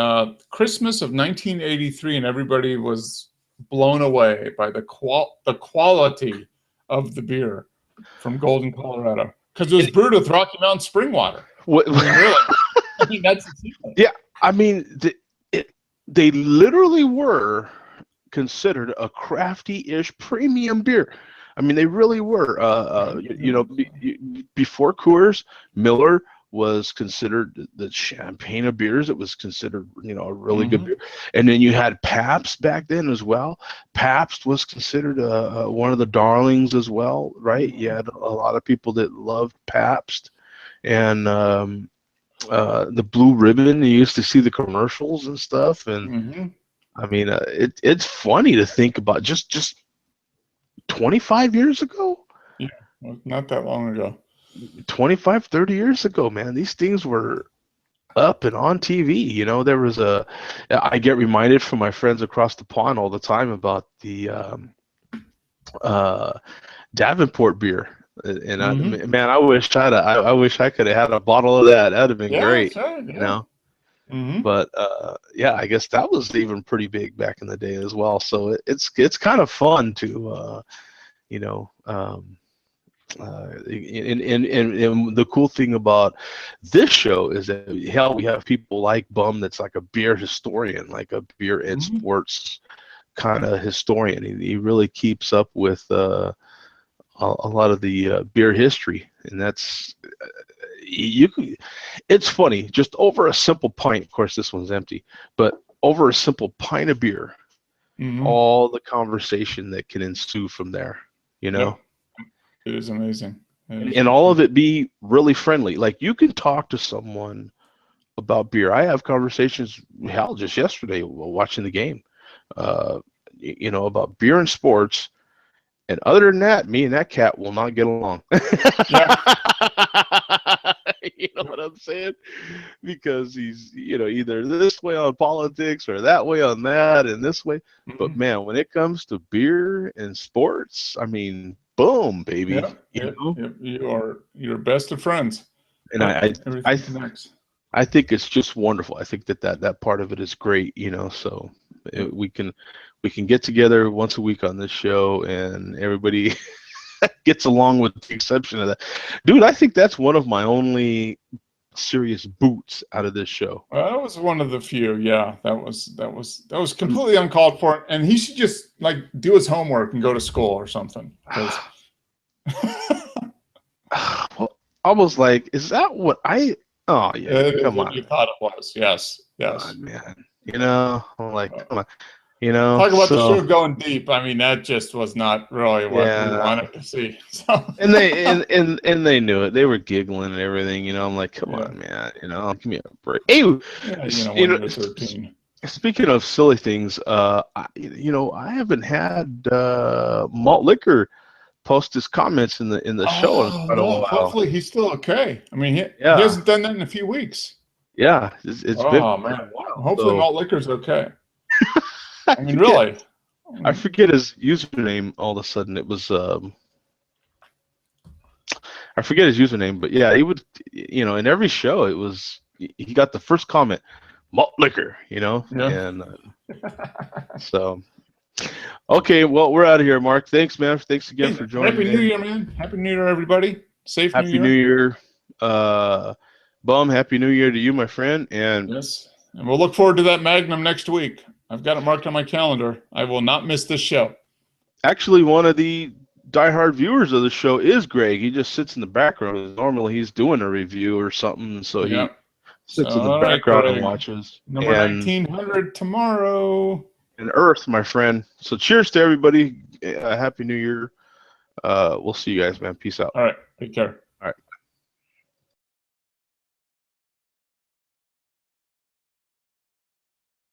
B: Christmas of 1983, and everybody was blown away by the quality of the beer from Golden, Colorado, because it was brewed with Rocky Mountain spring water.
A: what,
B: I mean, really. I mean, that's the secret.
A: yeah, I mean, they literally were considered a crafty-ish premium beer. I mean, they really were. Before Coors, Miller was considered the champagne of beers. It was considered, a really good beer. And then you had Pabst back then as well. Pabst was considered one of the darlings as well, right? You had a lot of people that loved Pabst. And the Blue Ribbon, you used to see the commercials and stuff. And I mean, it's funny to think about just 25 years ago.
B: Yeah, well, not that long ago.
A: 25, 30 years ago, man. These things were up and on TV. You know, I get reminded from my friends across the pond all the time about the uh, Davenport beer. And man, I wish I could have had a bottle of that. That'd have been
B: Yeah,
A: great,
B: that's right.
A: you
B: Yeah.
A: know. But yeah, I guess that was even pretty big back in the day as well. So it's kind of fun to you know. And the cool thing about this show is that hell, we have people like Bum that's like a beer historian, like a beer and sports kind of historian. He really keeps up with a lot of the beer history, and that's you. It's funny, just over a simple pint. Of course, this one's empty, but over a simple pint of beer, all the conversation that can ensue from there. You know.
B: Yep. It is amazing.
A: And all of it be really friendly. Like you can talk to someone about beer. I have conversations, hell, just yesterday watching the game, you know, about beer and sports. And other than that, me and that cat will not get along. You know what I'm saying? Because he's, you know, either this way on politics or that way on that and this way. But man, when it comes to beer and sports, I mean, boom, baby.
B: You know? You're best of friends.
A: And I think it's just wonderful. I think that part of it is great, you know. So we can get together once a week on this show, and everybody gets along with the exception of that. Dude, I think that's one of my only serious boots out of this show.
B: Well, that was one of the few. Yeah, that was completely uncalled for, and he should just like do his homework and go to school or something.
A: Well, I was like, is that what I? Oh yeah, come on.
B: You thought it was? Yes.
A: Oh, man, you know, I'm like, come on. You know,
B: talk about the show going deep. I mean, that just was not really what we wanted to see. So.
A: And they knew it. They were giggling and everything. You know, I'm like, come on, man. You know, give me a break. Hey, you know, speaking of silly things, you know, I haven't had malt liquor post his comments in the show in quite a while.
B: Hopefully, he's still okay. I mean, he hasn't done that in a few weeks.
A: Yeah, it's been
B: man. A while. Hopefully, malt liquor's okay. I mean, really.
A: I forget his username all of a sudden. It was I forget his username, but yeah, he would, you know, in every show it was he got the first comment, malt liquor, you know, and so. Okay, well, we're out of here, Mark. Thanks, man. Thanks again for joining.
B: Happy New Year, man. Happy New Year, everybody. Safe
A: Happy New Year. Bum, Happy New Year to you, my friend. And
B: yes, and we'll look forward to that Magnum next week. I've got it marked on my calendar. I will not miss this show.
A: Actually, one of the diehard viewers of the show is Greg. He just sits in the background. Normally, he's doing a review or something, so he sits in the background and watches.
B: Number 1900 tomorrow.
A: And Earth, my friend. So cheers to everybody. Happy New Year. We'll see you guys, man. Peace out.
B: All right. Take care.